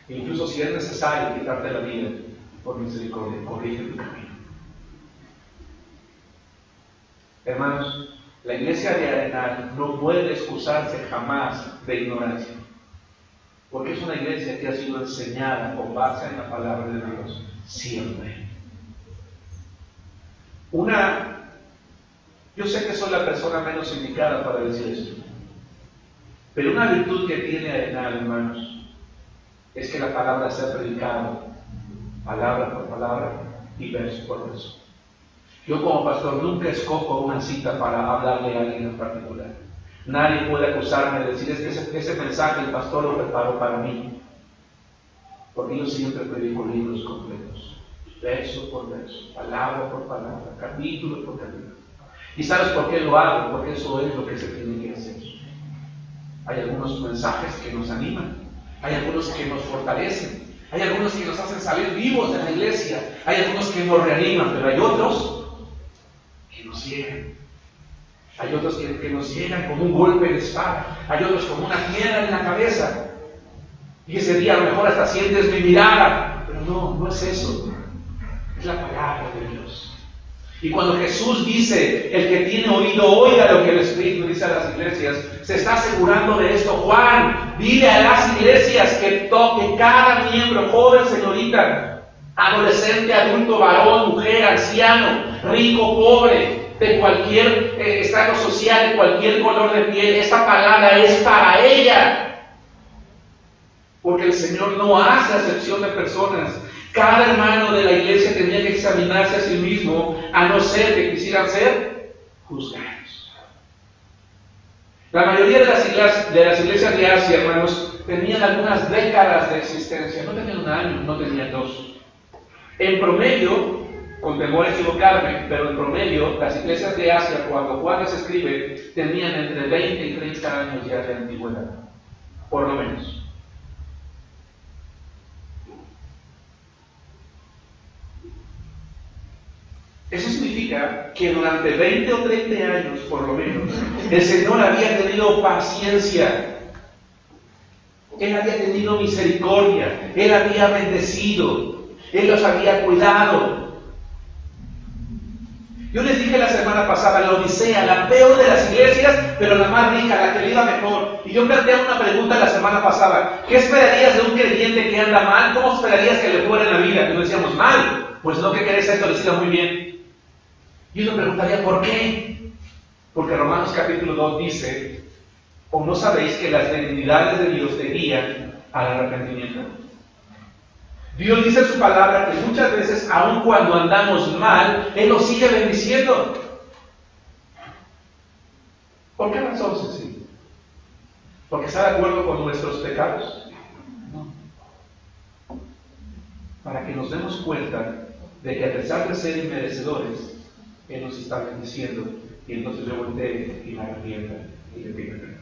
Incluso si es necesario quitarte la vida, por misericordia, corrige tu camino. Hermanos, la iglesia de Arenal no puede excusarse jamás de ignorancia, porque es una iglesia que ha sido enseñada con base en la palabra de Dios, siempre. Yo sé que soy la persona menos indicada para decir esto, pero una virtud que tiene Arenal, hermanos, es que la palabra sea predicada, palabra por palabra y verso por verso. Yo como pastor nunca escojo una cita para hablarle a alguien en particular. Nadie puede acusarme de decir, es que ese mensaje el pastor lo preparó para mí. Porque yo siempre predico libros completos, verso por verso, palabra por palabra, capítulo por capítulo. ¿Y sabes por qué lo hago? Porque eso es lo que se tiene que hacer. Hay algunos mensajes que nos animan, hay algunos que nos fortalecen, hay algunos que nos hacen salir vivos de la iglesia, hay algunos que nos reaniman, pero hay otros que nos ciegan. Hay otros que nos llegan como un golpe de espada, hay otros como una piedra en la cabeza. Y ese día a lo mejor hasta sientes mi mirada, pero no es eso. Es la palabra de Dios. Y cuando Jesús dice, el que tiene oído, oiga lo que el Espíritu dice a las iglesias, se está asegurando de esto. Juan, dile a las iglesias que cada miembro, joven, señorita, adolescente, adulto, varón, mujer, anciano, rico, pobre, de cualquier estrato social, de cualquier color de piel, esta palabra es para ella. Porque el Señor no hace acepción de personas. Cada hermano de la iglesia tenía que examinarse a sí mismo, a no ser que quisieran ser juzgados. La mayoría de las iglesias de Asia, hermanos, tenían algunas décadas de existencia. No tenían un año, no tenían dos. En promedio, con temor a equivocarme, pero en promedio, las iglesias de Asia, cuando Juan les escribe, tenían entre 20 y 30 años ya de antigüedad, por lo menos. Eso significa que durante 20 o 30 años, por lo menos, el Señor había tenido paciencia. Él había tenido misericordia. Él había bendecido. Él los había cuidado. Yo les dije la semana pasada, la Odisea, la peor de las iglesias, pero la más rica, la que le iba mejor. Y yo planteaba una pregunta la semana pasada. ¿Qué esperarías de un creyente que anda mal? ¿Cómo esperarías que le fuera en la vida? Y nos decíamos, mal. Pues no, que querés esto, les iba muy bien. Yo le preguntaría, ¿por qué? Porque Romanos capítulo 2 dice, ¿o no sabéis que las benignidades de Dios te guían al arrepentimiento? Dios dice en su palabra que muchas veces, aun cuando andamos mal, Él nos sigue bendiciendo. ¿Por qué razón, Cecilia? ¿Porque está de acuerdo con nuestros pecados? No. Para que nos demos cuenta de que a pesar de ser inmerecedores, Él nos está bendiciendo, y entonces yo voltee y me arrepienta y le pido perdón.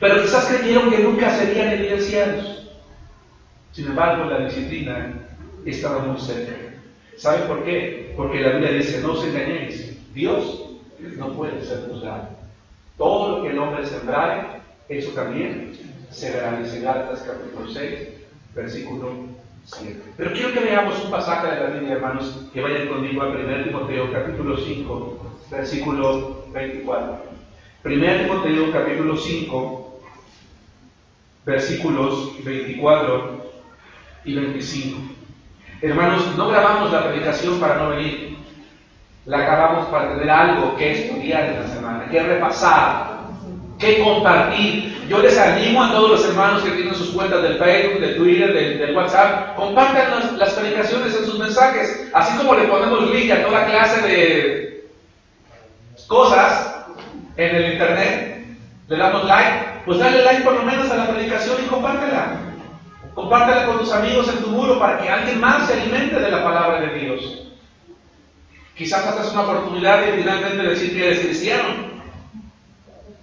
Pero quizás creyeron que nunca serían evidenciados. Sin embargo, la disciplina estaba muy cerca. ¿Saben por qué? Porque la Biblia dice, no os engañéis, Dios no puede ser juzgado. Todo lo que el hombre sembrare, eso también se verá. Dice Gálatas capítulo 6, versículo 7. Pero quiero que veamos un pasaje de la Biblia, hermanos, que vayan conmigo a 1 Timoteo capítulo 5, versículo 24. 1 Timoteo capítulo 5, versículos 24 y 25. Hermanos, no grabamos la predicación para no venir. La grabamos para tener algo que estudiar en la semana, que repasar, que compartir. Yo les animo a todos los hermanos que tienen sus cuentas del Facebook, del Twitter, del WhatsApp, compartan las predicaciones en sus mensajes, así como le ponemos link a toda clase de cosas en el internet, le damos like, pues dale like por lo menos a la predicación y compártela. Compártela con tus amigos en tu muro para que alguien más se alimente de la palabra de Dios. Quizás esta es una oportunidad de finalmente decir que eres cristiano.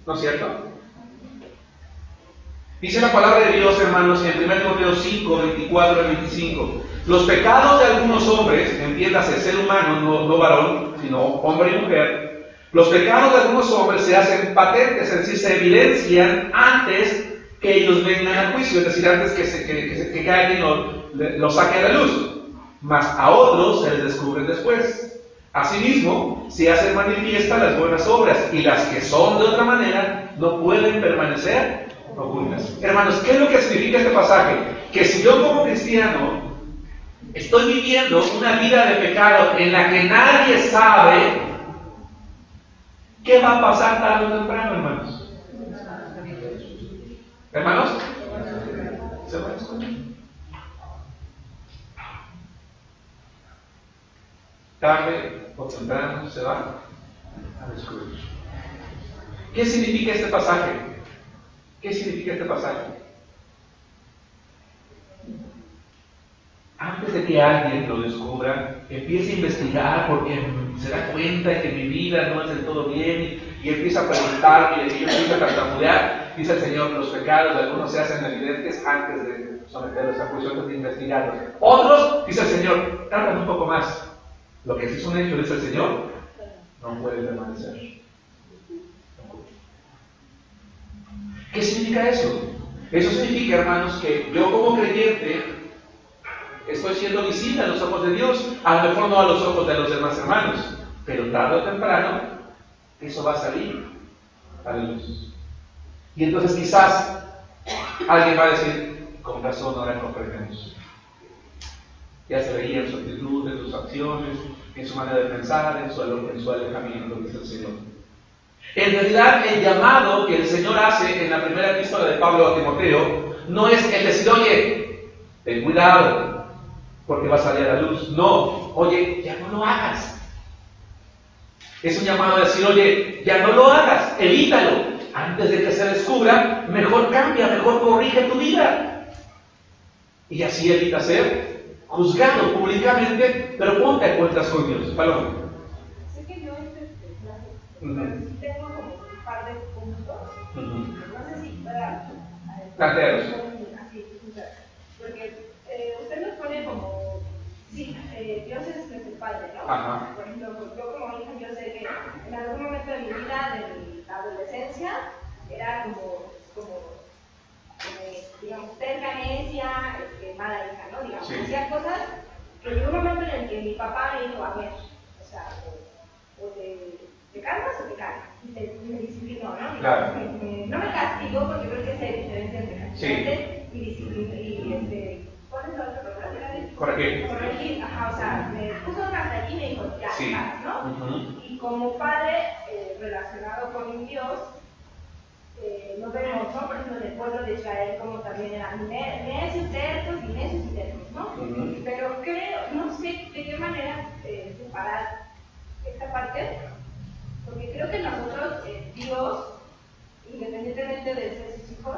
¿No es cierto? Dice la palabra de Dios, hermanos, en 1 Timoteo 5, 24 y 25. Los pecados de algunos hombres, entiéndase ser humano, no varón, sino hombre y mujer. Los pecados de algunos hombres se hacen patentes, es decir, se evidencian antes que ellos vengan al juicio, es decir, antes que alguien lo saque a la luz. Mas a otros se les descubren después. Asimismo, se hacen manifiestas las buenas obras, y las que son de otra manera no pueden permanecer ocultas. Hermanos, ¿qué es lo que significa este pasaje? Que si yo como cristiano estoy viviendo una vida de pecado en la que nadie sabe, ¿qué va a pasar tarde o temprano, hermanos? ¿Hermanos? ¿Se va a esconder? Tarde o temprano se va a descubrir. ¿Qué significa este pasaje? ¿Qué significa este pasaje? Antes de que alguien lo descubra, empiece a investigar porque se da cuenta de que mi vida no es del todo bien y empieza a preguntarme y yo empiezo a tartamudear. Dice el Señor, los pecados de algunos se hacen evidentes antes de someterlos a juicio, antes de investigarlos. Otros, dice el Señor, tardan un poco más. Lo que sí es un hecho, dice el Señor, no puede permanecer. ¿Qué significa eso? Eso significa, hermanos, que yo como creyente estoy siendo visible a los ojos de Dios, a lo mejor no a los ojos de los demás hermanos, pero tarde o temprano eso va a salir a la luz. Y entonces quizás alguien va a decir, con razón no la comprendemos. Ya se veía en su actitud, en sus acciones, en su manera de pensar, en su alejamiento, dice el Señor. En realidad, el llamado que el Señor hace en la primera epístola de Pablo a Timoteo no es el decir, oye, ten cuidado, porque va a salir a la luz. No, oye, ya no lo hagas. Es un llamado a decir, oye, ya no lo hagas, evítalo. Antes de que se descubra, mejor cambia, mejor corrige tu vida. Y así evita ser juzgado públicamente, pero ponte a cuentas con Dios. Paloma. Sé que yo tengo como un par de puntos. No sé si para plantearos. Así, porque usted nos pone como, sí, Dios es nuestro Padre, ¿no? Ajá. Por ejemplo, yo como hija, yo sé que en algún momento de mi vida, de la adolescencia, era como digamos, terca, necia, mala hija, ¿no? Digamos, sí. Hacía cosas, pero llegó un momento en el que mi papá me dijo, a ver, o sea, o te calmas o te calmas, y me disciplinó, ¿no? Claro. No me castigo porque creo que es diferente entre castigarte sí. y disciplina, ¿cuál es la otra palabra? Corregir, ajá, o sea, me puso una allí y me dijo, ya, Sí. ¿no? Y como padre relacionado con Dios, nos vemos, ¿no? Por ejemplo, en el pueblo de Israel, como también eran necios, tercos y necios y tercos, ¿no? Pero creo, no sé de qué manera separar esta parte, porque creo que nosotros, Dios, independientemente de ser sus hijos,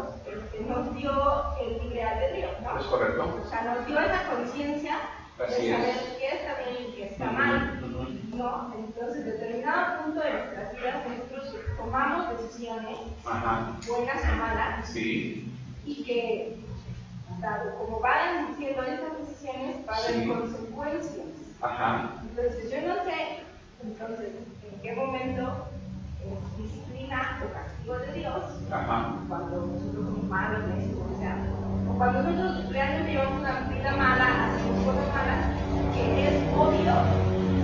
nos dio el libre albedrío, ¿no? ¿Es correcto? O sea, nos dio esa conciencia de Así saber es. qué está bien y qué está mal, ¿no? Entonces, en determinado punto de nuestras vidas, nosotros tomamos decisiones, Ajá. buenas o malas, Sí. y que, dado como vayan siendo estas decisiones, va a haber Sí. consecuencias. Ajá. Entonces, yo no sé, entonces, en qué momento disciplina o castigo de Dios, Ajá. cuando nosotros somos malos, o sea, o cuando nosotros realmente llevamos una vida mala, hacemos cosas malas, que es obvio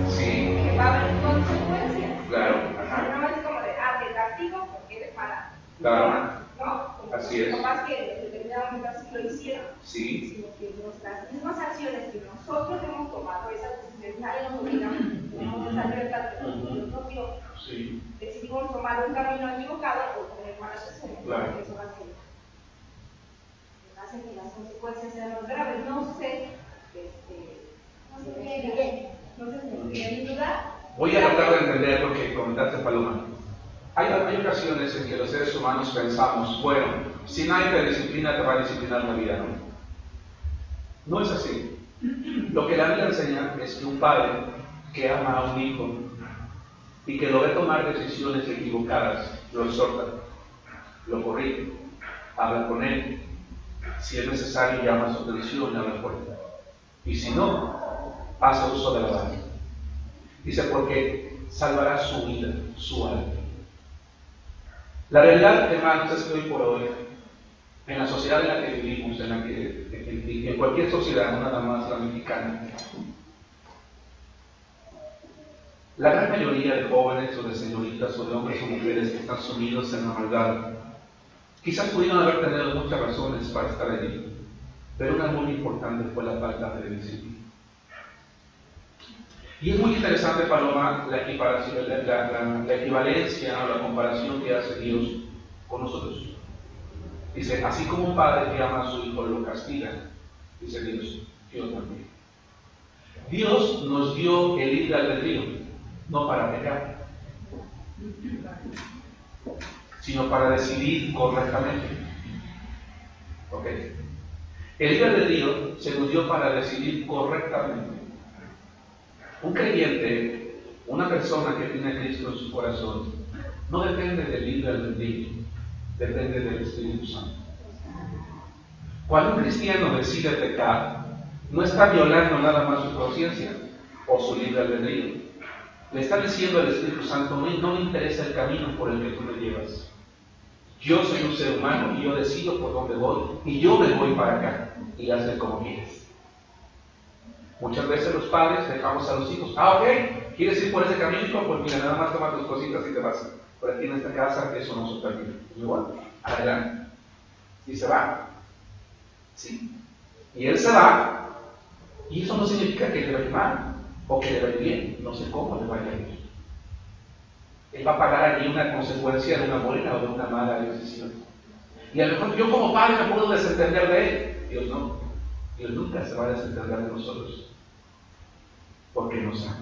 Sí. que va a haber consecuencias. Claro. O sea, Ajá. no es como de, te castigo porque eres mala. Claro. No, Así es. Capaz que en determinado momento así lo hicieron. Sí. Sino que nuestras mismas acciones que nosotros hemos tomado, esas decisiones, nadie nos obliga, tenemos esa libertad que Dios nos dio. Sí. Decidimos tomar un camino equivocado o tener malas decisiones. Claro. Eso hace que las consecuencias sean más graves. No sé, no sé si me expliqué mi duda. Voy a tratar de entender lo que comentaste, Paloma. Hay ocasiones en que los seres humanos pensamos, bueno, si nadie te disciplina, te va a disciplinar la vida, ¿no? No es así. Lo que la Biblia enseña es que un padre que ama a un hijo y que lo ve tomar decisiones equivocadas, lo exhorta, lo corrige, habla con él. Si es necesario, llama a su atención y habla por él. Y si no, hace uso de la base. Dice, porque salvará su vida, su alma. La realidad, hermanos, es que hoy por hoy, en la sociedad en la que vivimos, en cualquier sociedad, no nada más la mexicana, la gran mayoría de jóvenes o de señoritas o de hombres o mujeres que están sumidos en la maldad, quizás pudieron haber tenido muchas razones para estar allí, pero una muy importante fue la falta de disciplina. Y es muy interesante, Paloma, la equivalencia o la comparación que hace Dios con nosotros. Dice, así como un padre que ama a su hijo lo castiga, dice Dios, yo también. Dios nos dio el libre albedrío, no para pecar, sino para decidir correctamente. ¿Ok? El libre albedrío se nos dio para decidir correctamente. Un creyente, una persona que tiene a Cristo en su corazón, no depende del libre albedrío, depende del Espíritu Santo. Cuando un cristiano decide pecar, no está violando nada más su conciencia o su libre albedrío. Le está diciendo al Espíritu Santo, no me interesa el camino por el que tú me llevas. Yo soy un ser humano y yo decido por dónde voy y yo me voy para acá y hazle como quieres. Muchas veces los padres dejamos a los hijos, ok, ¿quieres ir por ese camino? Pues mira, nada más toma tus cositas y te vas. Por aquí en esta casa eso no se permite. Igual, adelante. Y se va. Sí. Y él se va, y eso no significa que le vaya mal o que le vaya bien, no sé cómo le vaya bien. Él va a pagar allí una consecuencia de una buena o de una mala decisión. Y a lo mejor yo como padre me puedo desentender de él. Dios no. Dios nunca se va a desentender de nosotros, porque nos ama.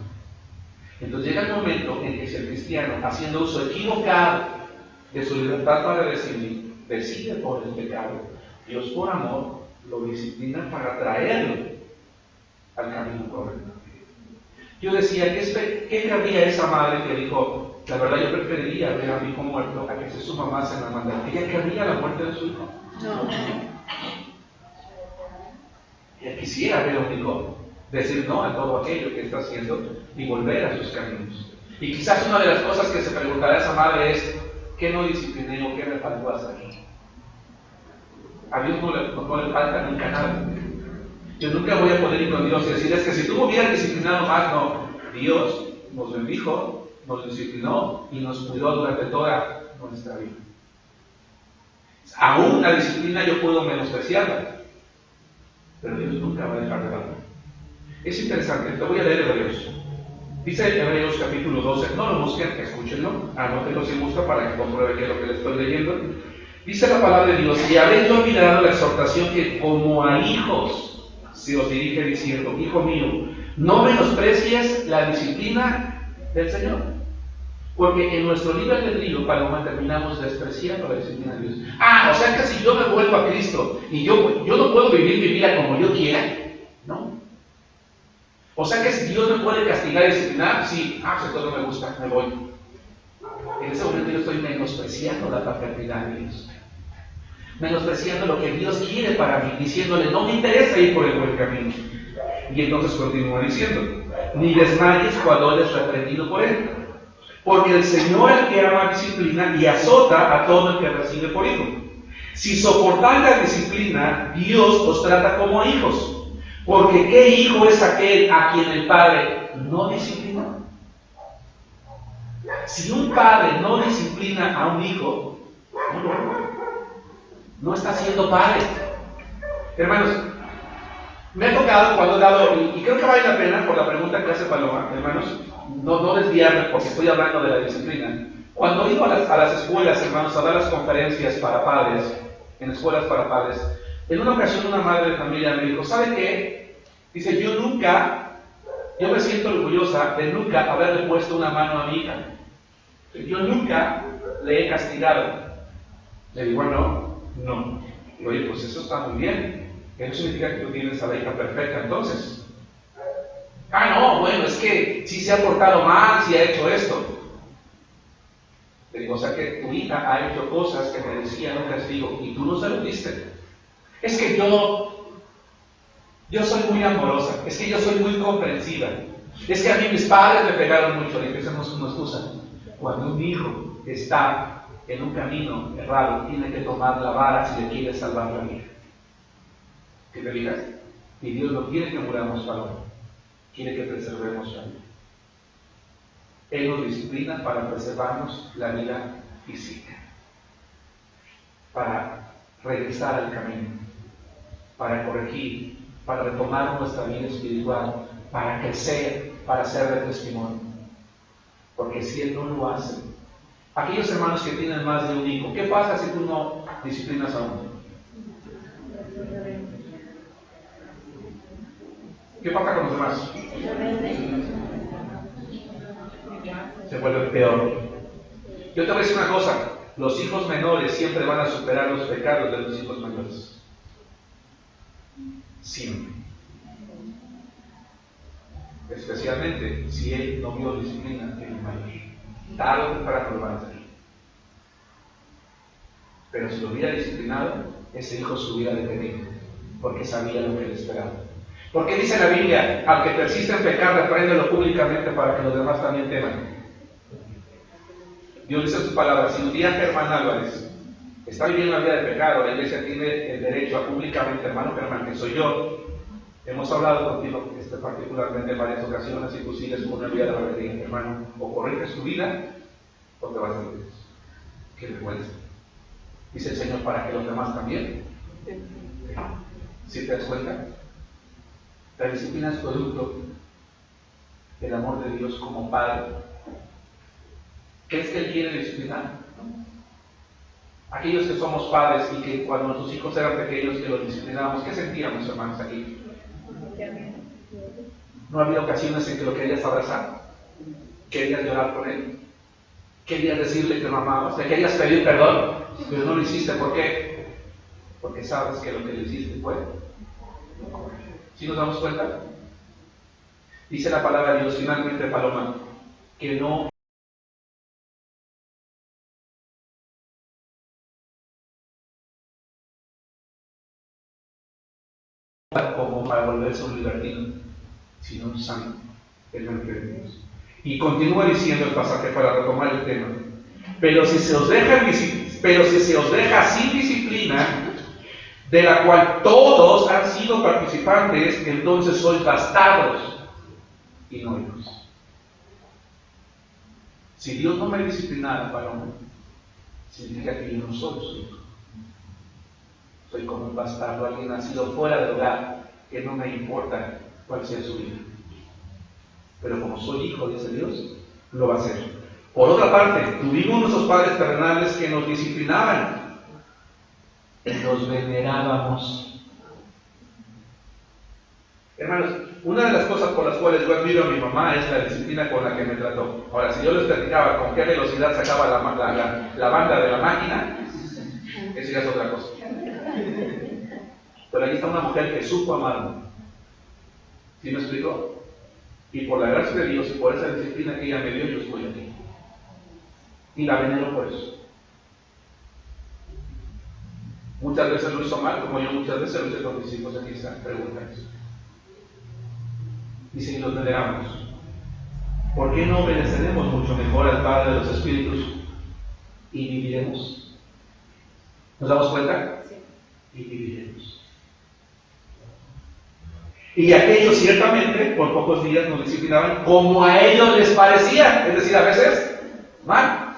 Entonces llega el momento en que si el cristiano, haciendo uso equivocado de su libertad para decidir, decide por el pecado, Dios por amor lo disciplina para traerlo al camino correcto. Yo decía, ¿qué querría esa madre que dijo, la verdad yo preferiría ver a mi hijo muerto a que se suma más en la maldad? ¿Ella querría la muerte de su hijo? No. Ella quisiera ver a un hijo decir no a todo aquello que está haciendo y volver a sus caminos. Y quizás una de las cosas que se preguntará esa madre es, ¿qué no discipliné o qué me faltó hacer? A Dios no le falta nunca nada. Yo nunca voy a poder ir con Dios y decir, es que si tú me hubieras disciplinado más, no. Dios nos bendijo, nos disciplinó y nos cuidó durante toda nuestra vida. Aún la disciplina yo puedo menospreciarla, pero Dios nunca va a dejar de darla. Es interesante, te voy a leer Hebreos. Dice Hebreos capítulo 12, no lo busquen, escúchenlo, anótenlo si busca para que compruebe qué es lo que les estoy leyendo. Dice la palabra de Dios: y habéis olvidado la exhortación que como a hijos se os dirige diciendo, hijo mío, no menosprecies la disciplina del Señor. Porque en nuestro libre albedrío, Paloma, terminamos despreciando la disciplina de Dios. O sea que si yo me vuelvo a Cristo y yo no puedo vivir mi vida como yo quiera, ¿no? O sea que si Dios me puede castigar y disciplinar, sí, si esto no me gusta, me voy. En ese momento yo estoy menospreciando la paternidad de Dios. Menospreciando lo que Dios quiere para mí, diciéndole, no me interesa ir por el buen camino. Y entonces continúa diciendo, ni desmayes cuando eres reprendido por él. Porque el Señor al que ama disciplina y azota a todo el que recibe por hijo. Si soportáis la disciplina, Dios os trata como a hijos. Porque ¿qué hijo es aquel a quien el padre no disciplina? Si un padre no disciplina a un hijo, no está siendo padre. Hermanos, me ha tocado cuando he dado, y creo que vale la pena por la pregunta que hace Paloma, hermanos, no desviarme porque estoy hablando de la disciplina. Cuando he ido a las escuelas, hermanos, a dar las conferencias para padres, en escuelas para padres, en una ocasión una madre de familia me dijo, ¿sabe qué? Dice, yo me siento orgullosa de nunca haberle puesto una mano a mi hija. Yo nunca le he castigado. Le digo, bueno, no. Digo, oye, pues eso está muy bien. Eso significa que tú tienes a la hija perfecta entonces. No, bueno, es que si se ha portado mal, si ha hecho esto. Le digo, o sea que tu hija ha hecho cosas que merecían un castigo y tú no se lo diste. Es que yo soy muy amorosa, es que yo soy muy comprensiva. Es que a mí mis padres me pegaron mucho. Le dije, esa no es una excusa. Cuando un hijo está en un camino errado, tiene que tomar la vara si le quiere salvar la vida. ¿Qué te digas? Y Dios no quiere que muramos, Paloma. Quiere que preservemos la vida. Él nos disciplina para preservarnos la vida física, para regresar al camino, para corregir, para retomar nuestra vida espiritual, para crecer, para ser de testimonio. Porque si Él no lo hace, aquellos hermanos que tienen más de un hijo, ¿qué pasa si tú no disciplinas a uno? ¿Qué pasa con los demás? Se vuelve peor. Yo te voy a decir una cosa, los hijos menores siempre van a superar los pecados de los hijos mayores. Siempre. Especialmente si él no vio disciplina en el mayor. Tarde o temprano lo van a hacer. Pero si lo hubiera disciplinado, ese hijo se hubiera detenido, porque sabía lo que le esperaba. Porque dice la Biblia, al que persiste en pecar, repréndelo públicamente para que los demás también teman. Dios dice en sus palabras, si un día Germán Álvarez está viviendo una vida de pecado, la iglesia tiene el derecho a públicamente, hermano Germán, que soy yo, hemos hablado contigo particularmente en varias ocasiones, y tú sigues con una vida de rebeldía, hermano, o corriges tu vida, o te vas a morir. Qué vergüenza. Dice el Señor, para que los demás también. ¿Sí te das cuenta? La disciplina es producto del amor de Dios como Padre. ¿Qué es que Él quiere disciplinar? Aquellos que somos padres y que cuando nuestros hijos eran pequeños que los disciplinábamos, ¿qué sentíamos, hermanos, aquí? ¿No había ocasiones en que lo querías abrazar? ¿Querías llorar por él? ¿Querías decirle que lo amabas? ¿Le querías pedir perdón? Pero no lo hiciste, ¿por qué? Porque sabes que lo que le hiciste fue. ¿Sí nos damos cuenta? Dice la palabra de Dios finalmente, Paloma, que no como para volverse un libertino, sino un santo delante de Dios. Y continúa diciendo el pasaje para retomar el tema. Pero si se os deja sin disciplina, de la cual todos han sido participantes, entonces sois bastardos y no hijos. Si Dios no me disciplinara, Paloma, significa que yo no soy su hijo. Soy como un bastardo, alguien nacido fuera del hogar, que no me importa cuál sea su vida. Pero como soy hijo, dice Dios, lo va a hacer. Por otra parte, tuvimos nuestros padres terrenales que nos disciplinaban y nos venerábamos. Hermanos, una de las cosas por las cuales yo admiro a mi mamá es la disciplina con la que me trató. Ahora, si yo les platicaba con qué velocidad sacaba la banda de la máquina, eso ya es otra cosa. Pero aquí está una mujer que supo amarme. ¿Sí me explico? Y por la gracia de Dios y por esa disciplina que ella me dio, yo estoy aquí. Y la venero por eso. Muchas veces lo hizo mal, como yo muchas veces lo hice con mis hijos. Aquí están, preguntan eso. Y si nos veneramos, ¿por qué no obedeceremos mucho mejor al Padre de los Espíritus y viviremos? ¿Nos damos cuenta? Sí. Y viviremos. Y aquellos ciertamente por pocos días nos disciplinaban como a ellos les parecía, es decir, a veces mal.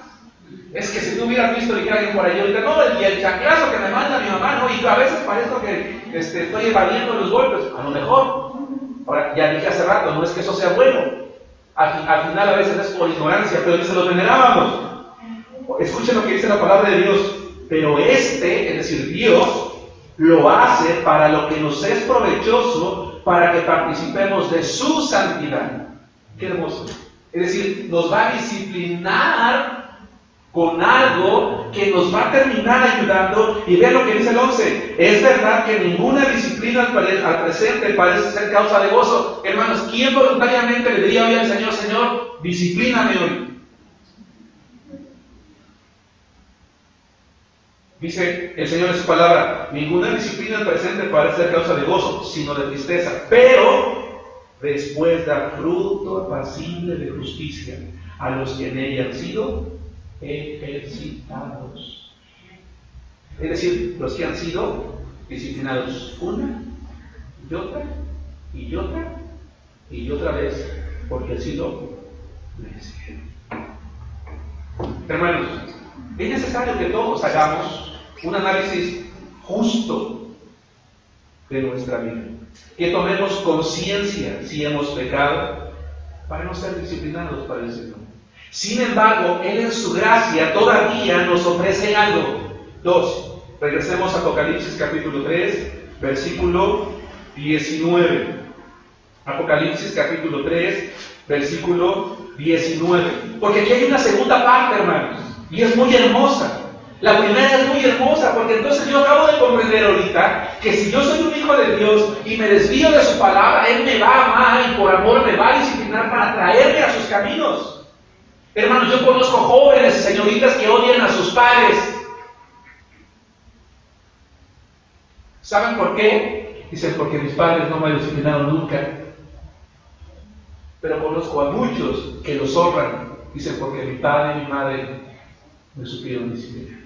Es que si tú hubieras visto que alguien por ahí ahorita, no, y el chanclazo que me manda mi mamá, no, y a veces parezco que estoy evadiendo los golpes, a lo mejor. Ahora, ya dije hace rato, no es que eso sea bueno. Al final a veces es por ignorancia, pero dice, los venerábamos. Escuchen lo que dice la palabra de Dios. Pero es decir, Dios, lo hace para lo que nos es provechoso, para que participemos de su santidad. Qué hermoso. Es decir, nos va a disciplinar con algo que nos va a terminar ayudando. Y vean lo que dice el 11. Es verdad que ninguna disciplina al presente parece ser causa de gozo. Hermanos, ¿quién voluntariamente le diría hoy al Señor, Señor, disciplíname hoy? Dice el Señor en su palabra, ninguna disciplina al presente parece ser causa de gozo, sino de tristeza. Pero después da fruto apacible de justicia a los que en ella han sido ejercitados. Es decir, los que han sido disciplinados una y otra y otra y otra vez, porque han sido merecidos. Hermanos, es necesario que todos hagamos un análisis justo de nuestra vida, que tomemos conciencia si hemos pecado para no ser disciplinados para el Señor. Sin embargo, Él en su gracia todavía nos ofrece algo. 2. Regresemos a Apocalipsis capítulo 3, versículo 19. Apocalipsis capítulo 3, versículo 19. Porque aquí hay una segunda parte, hermanos, y es muy hermosa. La primera es muy hermosa, porque entonces yo acabo de comprender ahorita que si yo soy un hijo de Dios y me desvío de su palabra, Él me va a amar y por amor me va a disciplinar para traerme a sus caminos. Hermanos, yo conozco jóvenes y señoritas que odian a sus padres. ¿Saben por qué? Dicen, porque mis padres no me han disciplinado nunca. Pero conozco a muchos que los honran. Dicen, porque mi padre y mi madre me supieron disciplinar.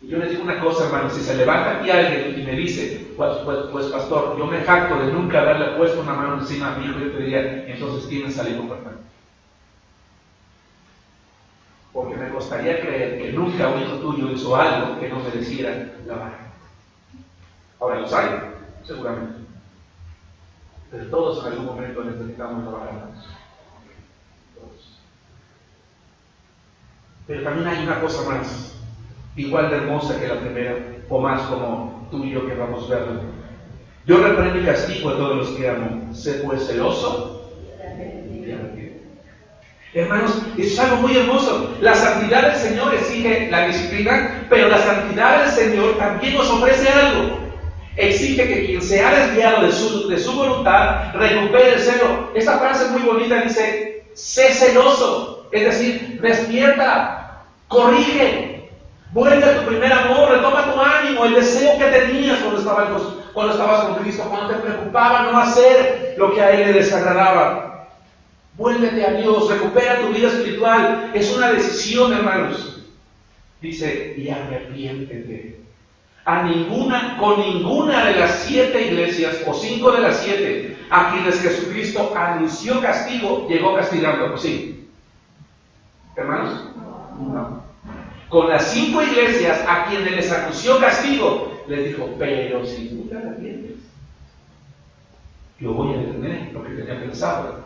Y yo les digo una cosa, hermanos, si se levanta aquí alguien y me dice, pues pastor, yo me jacto de nunca haberle puesto una mano encima a mi hijo, yo te diría, entonces tienes al hijo perfecto. Porque me costaría creer que nunca un hijo tuyo hizo algo que no mereciera la vara. Ahora los hay, seguramente. Pero todos en algún momento necesitamos la vara. Todos. Pero también hay una cosa más, igual de hermosa que la primera, o más como tú y yo que vamos a verlo. Yo reprendo y castigo a todos los que amo. Sé pues celoso y arrepiento. Hermanos, es algo muy hermoso. La santidad del Señor exige la disciplina, pero la santidad del Señor también nos ofrece algo. Exige que quien se ha desviado de su voluntad recupere el celo. Esta frase es muy bonita, dice, sé celoso, es decir, despierta, corrige, vuelve a tu primer amor, retoma tu ánimo, el deseo que tenías cuando estabas con Cristo, cuando te preocupaba no hacer lo que a Él le desagradaba. Vuélvete a Dios, recupera tu vida espiritual. Es una decisión, hermanos. Dice, y arrepiéntete. Con ninguna de las 7 iglesias, o 5 de las 7, a quienes Jesucristo anunció castigo, llegó castigando. ¿Sí? ¿Hermanos? No. Con las 5 iglesias a quienes les anunció castigo, les dijo, pero si tú te arrepientes. yo voy a detener lo que tenía pensado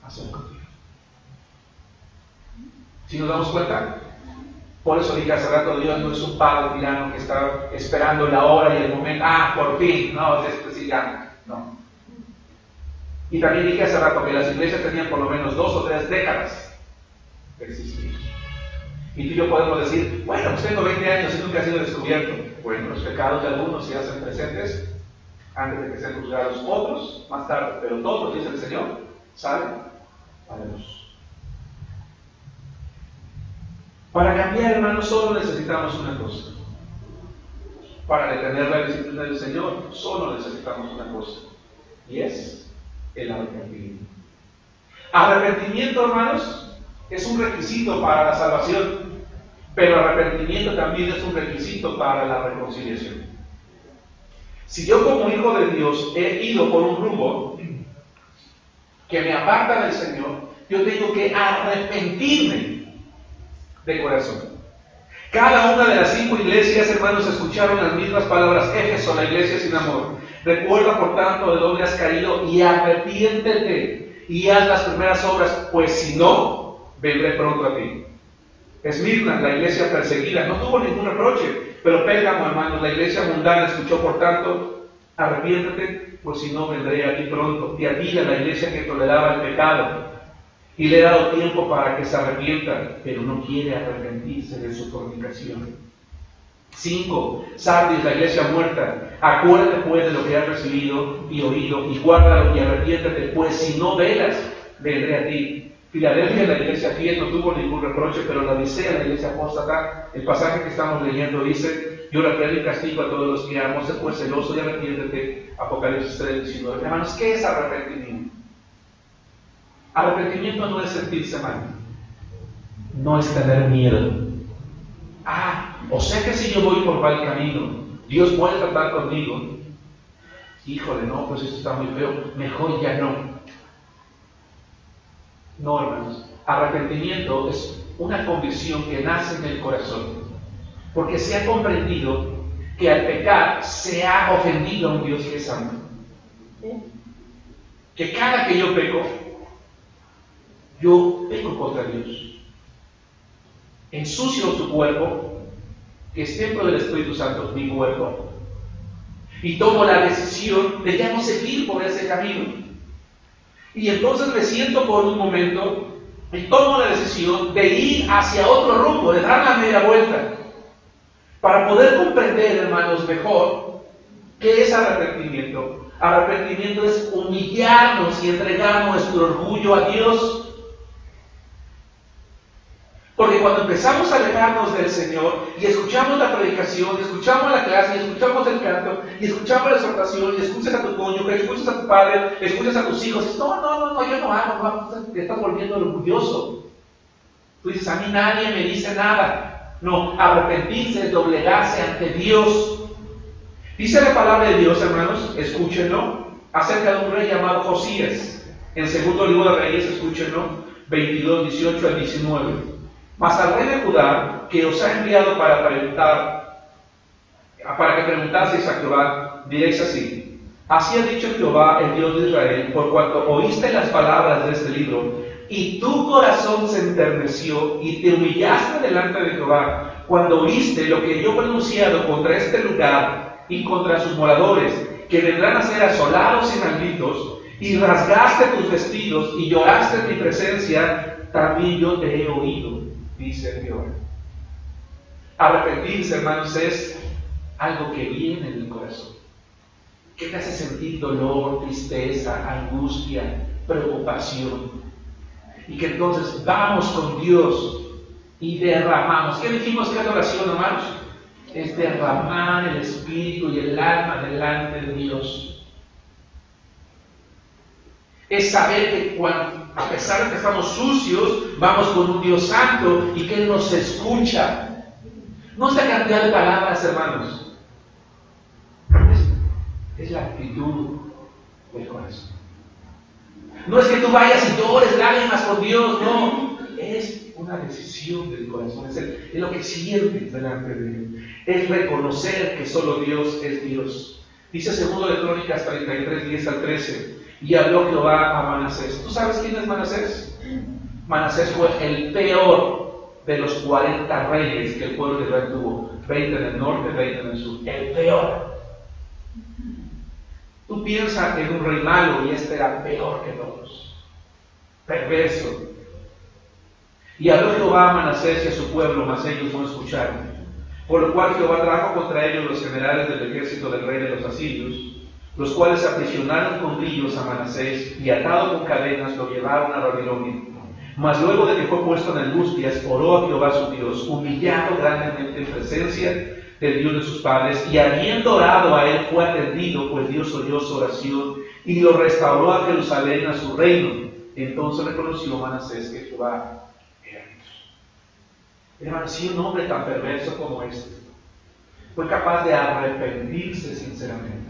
hacer contigo. ¿Sí nos damos cuenta? Por eso dije hace rato, Dios no es un padre tirano que está esperando la hora y el momento, por fin, no, después sí ya, no. Y también dije hace rato que las iglesias tenían por lo menos 2 o 3 décadas de existir. Y tú y yo podemos decir, bueno, pues tengo 20 años y nunca ha sido descubierto. Bueno, los pecados de algunos se hacen presentes antes de que sean juzgados, otros más tarde, pero todos, dice el Señor, salen a la luz. Para cambiar, hermanos, solo necesitamos una cosa. Para detener la disciplina del Señor, solo necesitamos una cosa. Y es el arrepentimiento. Arrepentimiento, hermanos, es un requisito para la salvación, pero arrepentimiento también es un requisito para la reconciliación. Si yo como hijo de Dios he ido por un rumbo que me aparta del Señor, yo tengo que arrepentirme de corazón. Cada una de las 5 iglesias, hermanos, escucharon las mismas palabras. Éfeso, la iglesia sin amor. Recuerda, por tanto, de dónde has caído y arrepiéntete y haz las primeras obras, pues si no, vendré pronto a ti. Esmirna, la iglesia perseguida, no tuvo ningún reproche, pero Pérgamo, hermanos, la iglesia mundana, escuchó, por tanto, arrepiéntete, pues si no, vendré a ti pronto. Tiatira, la iglesia que toleraba el pecado, y le he dado tiempo para que se arrepienta, pero no quiere arrepentirse de su fornicación. 5. Sardis, la iglesia muerta. Acuérdate pues de lo que has recibido y oído, y guárdalo y arrepiéntate, pues si no velas, vendré a ti. Filadelfia, la iglesia fiel, no tuvo ningún reproche, pero la Odisea, la iglesia apóstata, el pasaje que estamos leyendo dice, yo reprendo y castigo a todos los que amo, sé pues celoso y arrepiéntete. Apocalipsis 3:19. Hermanos, ¿qué es arrepentimiento? Arrepentimiento no es sentirse mal, no es tener miedo. O sea que si yo voy por mal camino, Dios puede tratar conmigo. Híjole, no, pues esto está muy feo, mejor ya no. No, hermanos, arrepentimiento es una convicción que nace en el corazón, porque se ha comprendido que al pecar se ha ofendido a un Dios que es santo. Que cada que yo peco contra Dios. Ensucio tu cuerpo, que es templo del Espíritu Santo, mi cuerpo, y tomo la decisión de ya no seguir por ese camino. Y entonces me siento por un momento y tomo la decisión de ir hacia otro rumbo, de dar la media vuelta, para poder comprender, hermanos, mejor qué es arrepentimiento. Arrepentimiento es humillarnos y entregar nuestro orgullo a Dios. Porque cuando empezamos a alejarnos del Señor y escuchamos la predicación, y escuchamos la clase, y escuchamos el canto, y escuchamos la exhortación, y escuchas a tu cónyuge, escuchas a tu padre, escuchas a tus hijos, y dices, no, yo no hago, te estás volviendo orgulloso. Tú dices, a mí nadie me dice nada. No, arrepentirse es doblegarse ante Dios. Dice la palabra de Dios, hermanos, escúchenlo, acerca de un rey llamado Josías. En el segundo libro de Reyes, escúchenlo, 22, 18 al 19. Mas al rey de Judá, que os ha enviado para que preguntaseis a Jehová, diréis así: así ha dicho Jehová, el Dios de Israel, por cuanto oíste las palabras de este libro, y tu corazón se enterneció, y te humillaste delante de Jehová, cuando oíste lo que yo he pronunciado contra este lugar y contra sus moradores, que vendrán a ser asolados y malditos, y rasgaste tus vestidos, y lloraste en mi presencia, también yo te he oído, dice Jehová. Arrepentirse, hermanos, es algo que viene del corazón, que te hace sentir dolor, tristeza, angustia, preocupación, y que entonces vamos con Dios y derramamos. ¿Qué dijimos que es la oración, hermanos? Es derramar el espíritu y el alma delante de Dios. Es saber que cuando, a pesar de que estamos sucios, vamos con un Dios santo y que Él nos escucha. No es la cantidad de palabras, hermanos. Es la actitud del corazón. No es que tú vayas y llores lágrimas con Dios, no. Es una decisión del corazón. Es lo que sientes delante de Él. Es reconocer que solo Dios es Dios. Dice 2 de Crónicas 33, 10 al 13. Y habló Jehová a Manasés. ¿Tú sabes quién es Manasés? Manasés fue el peor de los 40 reyes que el pueblo de Israel tuvo. 20 en el norte, 20 en el sur. El peor. Tú piensas en un rey malo y este era peor que todos. Perverso. Y habló Jehová a Manasés y a su pueblo, mas ellos no escucharon. Por lo cual Jehová trajo contra ellos los generales del ejército del rey de los asirios, los cuales aprisionaron con grillos a Manasés y atado con cadenas lo llevaron a Babilonia. Mas luego de que fue puesto en angustias, oró a Jehová su Dios, humillado grandemente en presencia del Dios de sus padres, y habiendo orado a él fue atendido, pues Dios oyó su oración y lo restauró a Jerusalén a su reino. Entonces reconoció Manasés que Jehová era Dios. Hermano, si un hombre tan perverso como este fue capaz de arrepentirse sinceramente,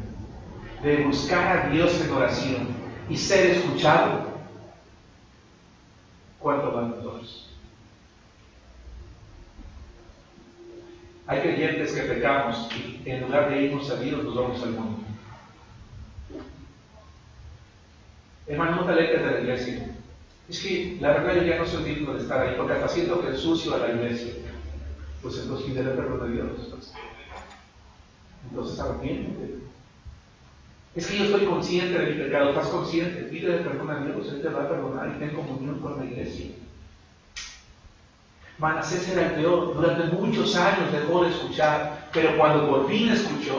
de buscar a Dios en oración y ser escuchado, ¿cuánto van nosotros? Hay creyentes que pecamos y en lugar de irnos a Dios nos vamos al mundo. Hermano, no te alejes de la iglesia. Es que la verdad yo ya no soy digno de estar ahí porque hasta siento que ensucio a la iglesia. Pues entonces pide el perdón de Dios. Entonces arrepiéntete. Es que yo estoy consciente de mi pecado. ¿Estás consciente? Pídele perdón a Dios, Él te va a perdonar y ten comunión con la iglesia. Manasés era el peor. Durante muchos años dejó de escuchar, pero cuando por fin escuchó,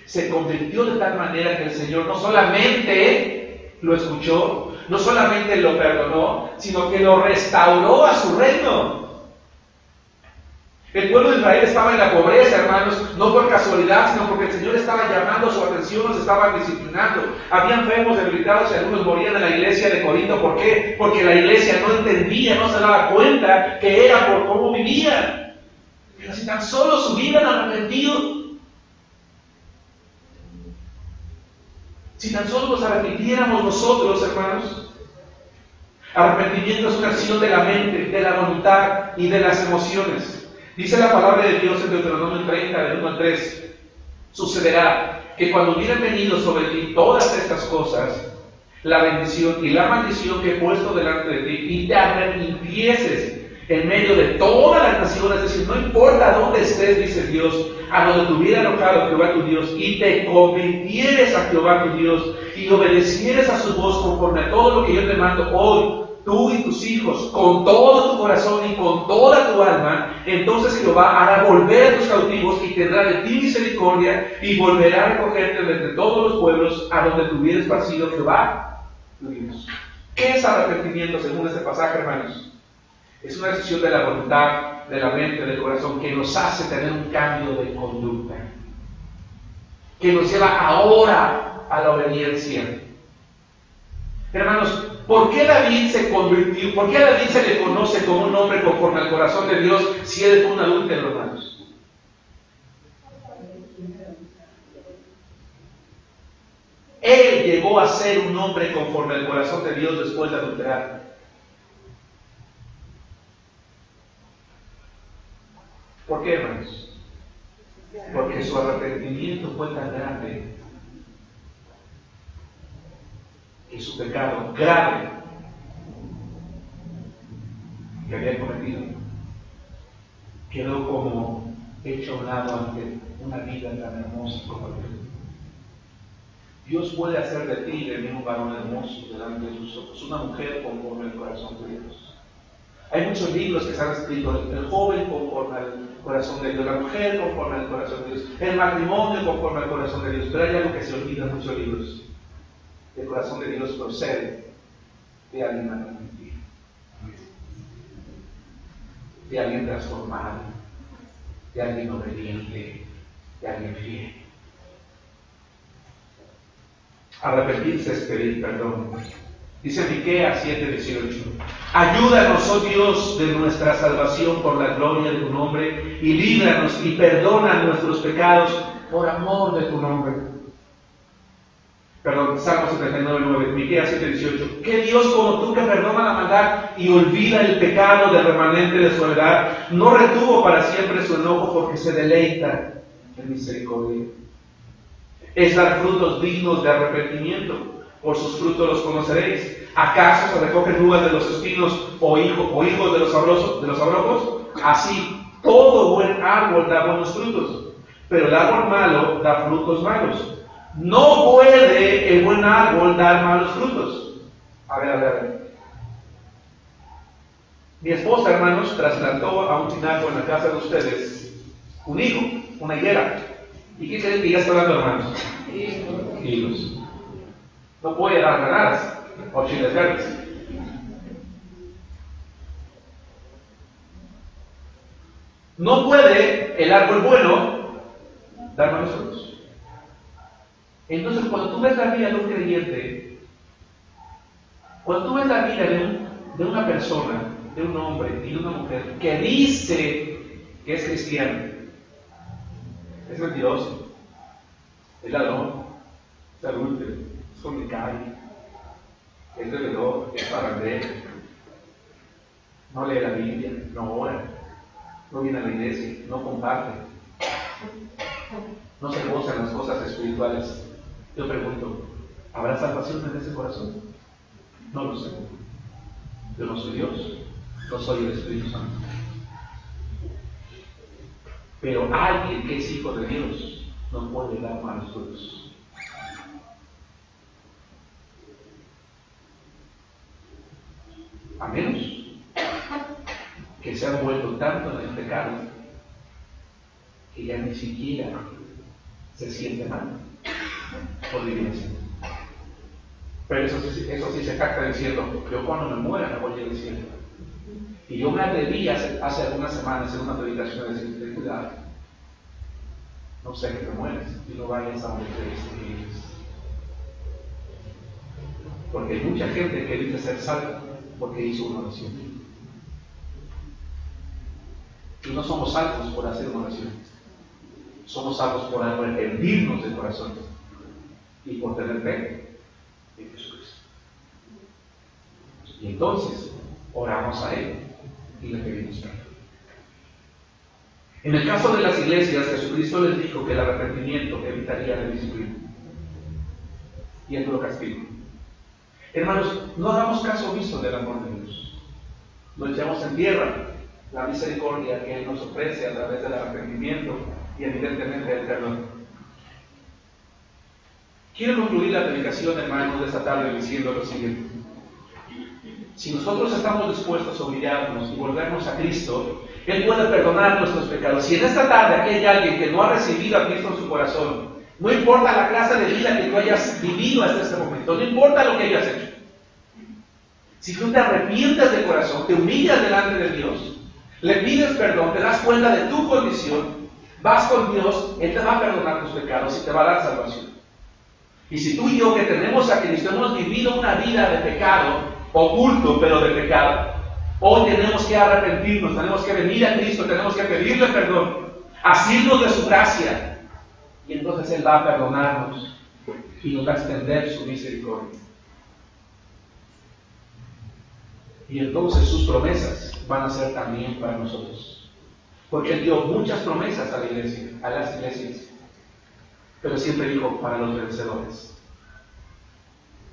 se convirtió de tal manera que el Señor no solamente lo escuchó, no solamente lo perdonó, sino que lo restauró a su reino. El pueblo de Israel estaba en la pobreza, hermanos, no por casualidad, sino porque el Señor estaba llamando su atención, los estaba disciplinando. Había enfermos, debilitados y algunos morían en la iglesia de Corinto. ¿Por qué? Porque la iglesia no entendía, no se daba cuenta que era por cómo vivían. Pero si tan solo se hubieran arrepentido, si tan solo nos arrepintiéramos nosotros, hermanos. Arrepentimiento es una acción de la mente, de la voluntad y de las emociones. Dice la palabra de Dios en Deuteronomio 30, del 1 al 3. Sucederá que cuando hubieran venido sobre ti todas estas cosas, la bendición y la maldición que he puesto delante de ti, y te arrepintieses en medio de todas las naciones, es decir, no importa dónde estés, dice Dios, a donde te hubiera enojado Jehová tu Dios, y te convirtieres a Jehová tu Dios, y obedecieres a su voz conforme a todo lo que yo te mando hoy, tú y tus hijos, con todo tu corazón y con toda tu alma, entonces Jehová hará volver a tus cautivos y tendrá de ti misericordia y volverá a recogerte de entre todos los pueblos a donde te hubieras esparcido Jehová tu Dios. ¿Qué es arrepentimiento según este pasaje, hermanos? Es una decisión de la voluntad, de la mente, del corazón, que nos hace tener un cambio de conducta, que nos lleva ahora a la obediencia. Hermanos, ¿por qué David se convirtió? ¿Por qué a David se le conoce como un hombre conforme al corazón de Dios si él fue un adúltero, hermanos? Él llegó a ser un hombre conforme al corazón de Dios después de adulterar. ¿Por qué, hermanos? Porque su arrepentimiento fue tan grande que su pecado grave que había cometido quedó como hecho a un lado ante una vida tan hermosa como la de Dios puede hacer de ti y de mí un varón hermoso delante de sus ojos, una mujer conforme al corazón de Dios. Hay muchos libros que se han escrito: el joven conforme al corazón de Dios, la mujer conforme al corazón de Dios, el matrimonio conforme al corazón de Dios. Pero hay algo que se olvida en muchos libros: el corazón de Dios procede de alguien arrepentido, de alguien transformado, de alguien obediente, de alguien fiel. Arrepentirse es pedir perdón. Dice Miqueas 7:18: ayúdanos, oh Dios, de nuestra salvación por la gloria de tu nombre, y líbranos y perdona nuestros pecados por amor de tu nombre. Perdón, Salmo 79:9, Miqueas 7:18: ¿qué Dios como tú que perdona la maldad y olvida el pecado del remanente de su heredad? No retuvo para siempre su enojo, porque se deleita en misericordia. Es dar frutos dignos de arrepentimiento. por sus frutos los conoceréis. ¿Acaso se recogen uvas de los espinos o higos de los abrojos? Así, todo buen árbol da buenos frutos, pero el árbol malo da frutos malos. No puede el buen árbol dar malos frutos. A ver. Mi esposa, hermanos, trasplantó a un tinaco en la casa de ustedes un higo, una higuera. ¿Y qué creen que ya está dando, hermanos? Higos. No puede dar granadas o chiles verdes. No puede el árbol bueno dar malos frutos. Entonces, cuando tú ves la vida de un creyente, cuando tú ves la vida de una persona, de un hombre y de una mujer que dice que es cristiano, es mentiroso, es ladrón, es adúltero, es fornicario, es bebedor, es parrandero, no lee la Biblia, no ora, no viene a la iglesia, no comparte, no se goza en las cosas espirituales. Yo pregunto, ¿habrá salvación en ese corazón? No lo sé. Yo no soy Dios, no soy el Espíritu Santo. Pero alguien que es hijo de Dios no puede dar malos frutos. A menos que se han vuelto tanto en el pecado que ya ni siquiera se siente mal por vivir así. Pero eso sí se jacta diciendo, yo cuando me muera me voy al cielo. Y yo me atreví hace algunas semanas en una predicación a decir, ten cuidado, no sé que te mueres y no vayas a morir de este. Porque hay mucha gente que dice ser salva porque hizo una oración. Y no somos salvos por hacer una oración. Somos salvos por arrepentirnos de corazón y por tener fe en Jesucristo. Y entonces oramos a Él y le pedimos perdón. En el caso de las iglesias, Jesucristo les dijo que el arrepentimiento evitaría la disciplina y el duro castigo. Hermanos, no hagamos caso omiso del amor de Dios. No echemos en tierra la misericordia que Él nos ofrece a través del arrepentimiento y evidentemente el perdón. Quiero concluir la predicación, hermanos, de esta tarde diciendo lo siguiente. Si nosotros estamos dispuestos a humillarnos y volvernos a Cristo, Él puede perdonar nuestros pecados. Si en esta tarde aquí hay alguien que no ha recibido a Cristo en su corazón, no importa la clase de vida que tú hayas vivido hasta este momento, no importa lo que hayas hecho. Si tú te arrepientes de corazón, te humillas delante de Dios, le pides perdón, te das cuenta de tu condición, vas con Dios, Él te va a perdonar tus pecados y te va a dar salvación. Y si tú y yo que tenemos a Cristo hemos vivido una vida de pecado, oculto pero de pecado, hoy tenemos que arrepentirnos, tenemos que venir a Cristo, tenemos que pedirle perdón, asirnos de su gracia, y entonces Él va a perdonarnos y nos va a extender su misericordia. Y entonces sus promesas van a ser también para nosotros. Porque Él dio muchas promesas a la iglesia, a las iglesias, pero siempre dijo para los vencedores.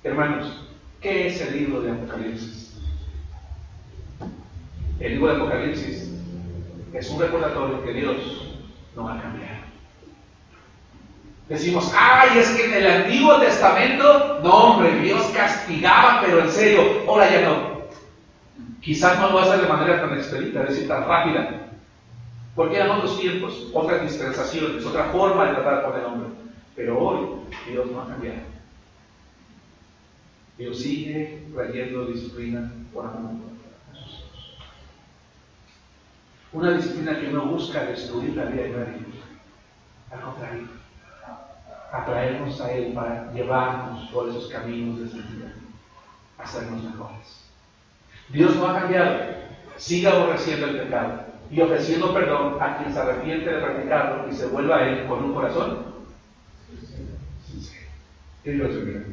Hermanos, ¿qué es el libro de Apocalipsis? El libro de Apocalipsis es un recordatorio que Dios no va a cambiar. Decimos, ay, es que en el Antiguo Testamento, no hombre, Dios castigaba, pero en serio, ahora ya no. Quizás no lo hace de manera tan expedita, es decir, tan rápida, porque eran otros tiempos, otras dispensaciones, otra forma de tratar con el hombre. Pero hoy Dios no ha cambiado. Dios sigue trayendo disciplina por amor a sus hijos. Una disciplina que no busca destruir la vida de nadie, al contrario, atraernos a Él para llevarnos por esos caminos de santidad, hacernos mejores. Dios no ha cambiado, sigue aborreciendo el pecado y ofreciendo perdón a quien se arrepiente de practicarlo y se vuelva a Él con un corazón sincero. Que Dios te bendiga.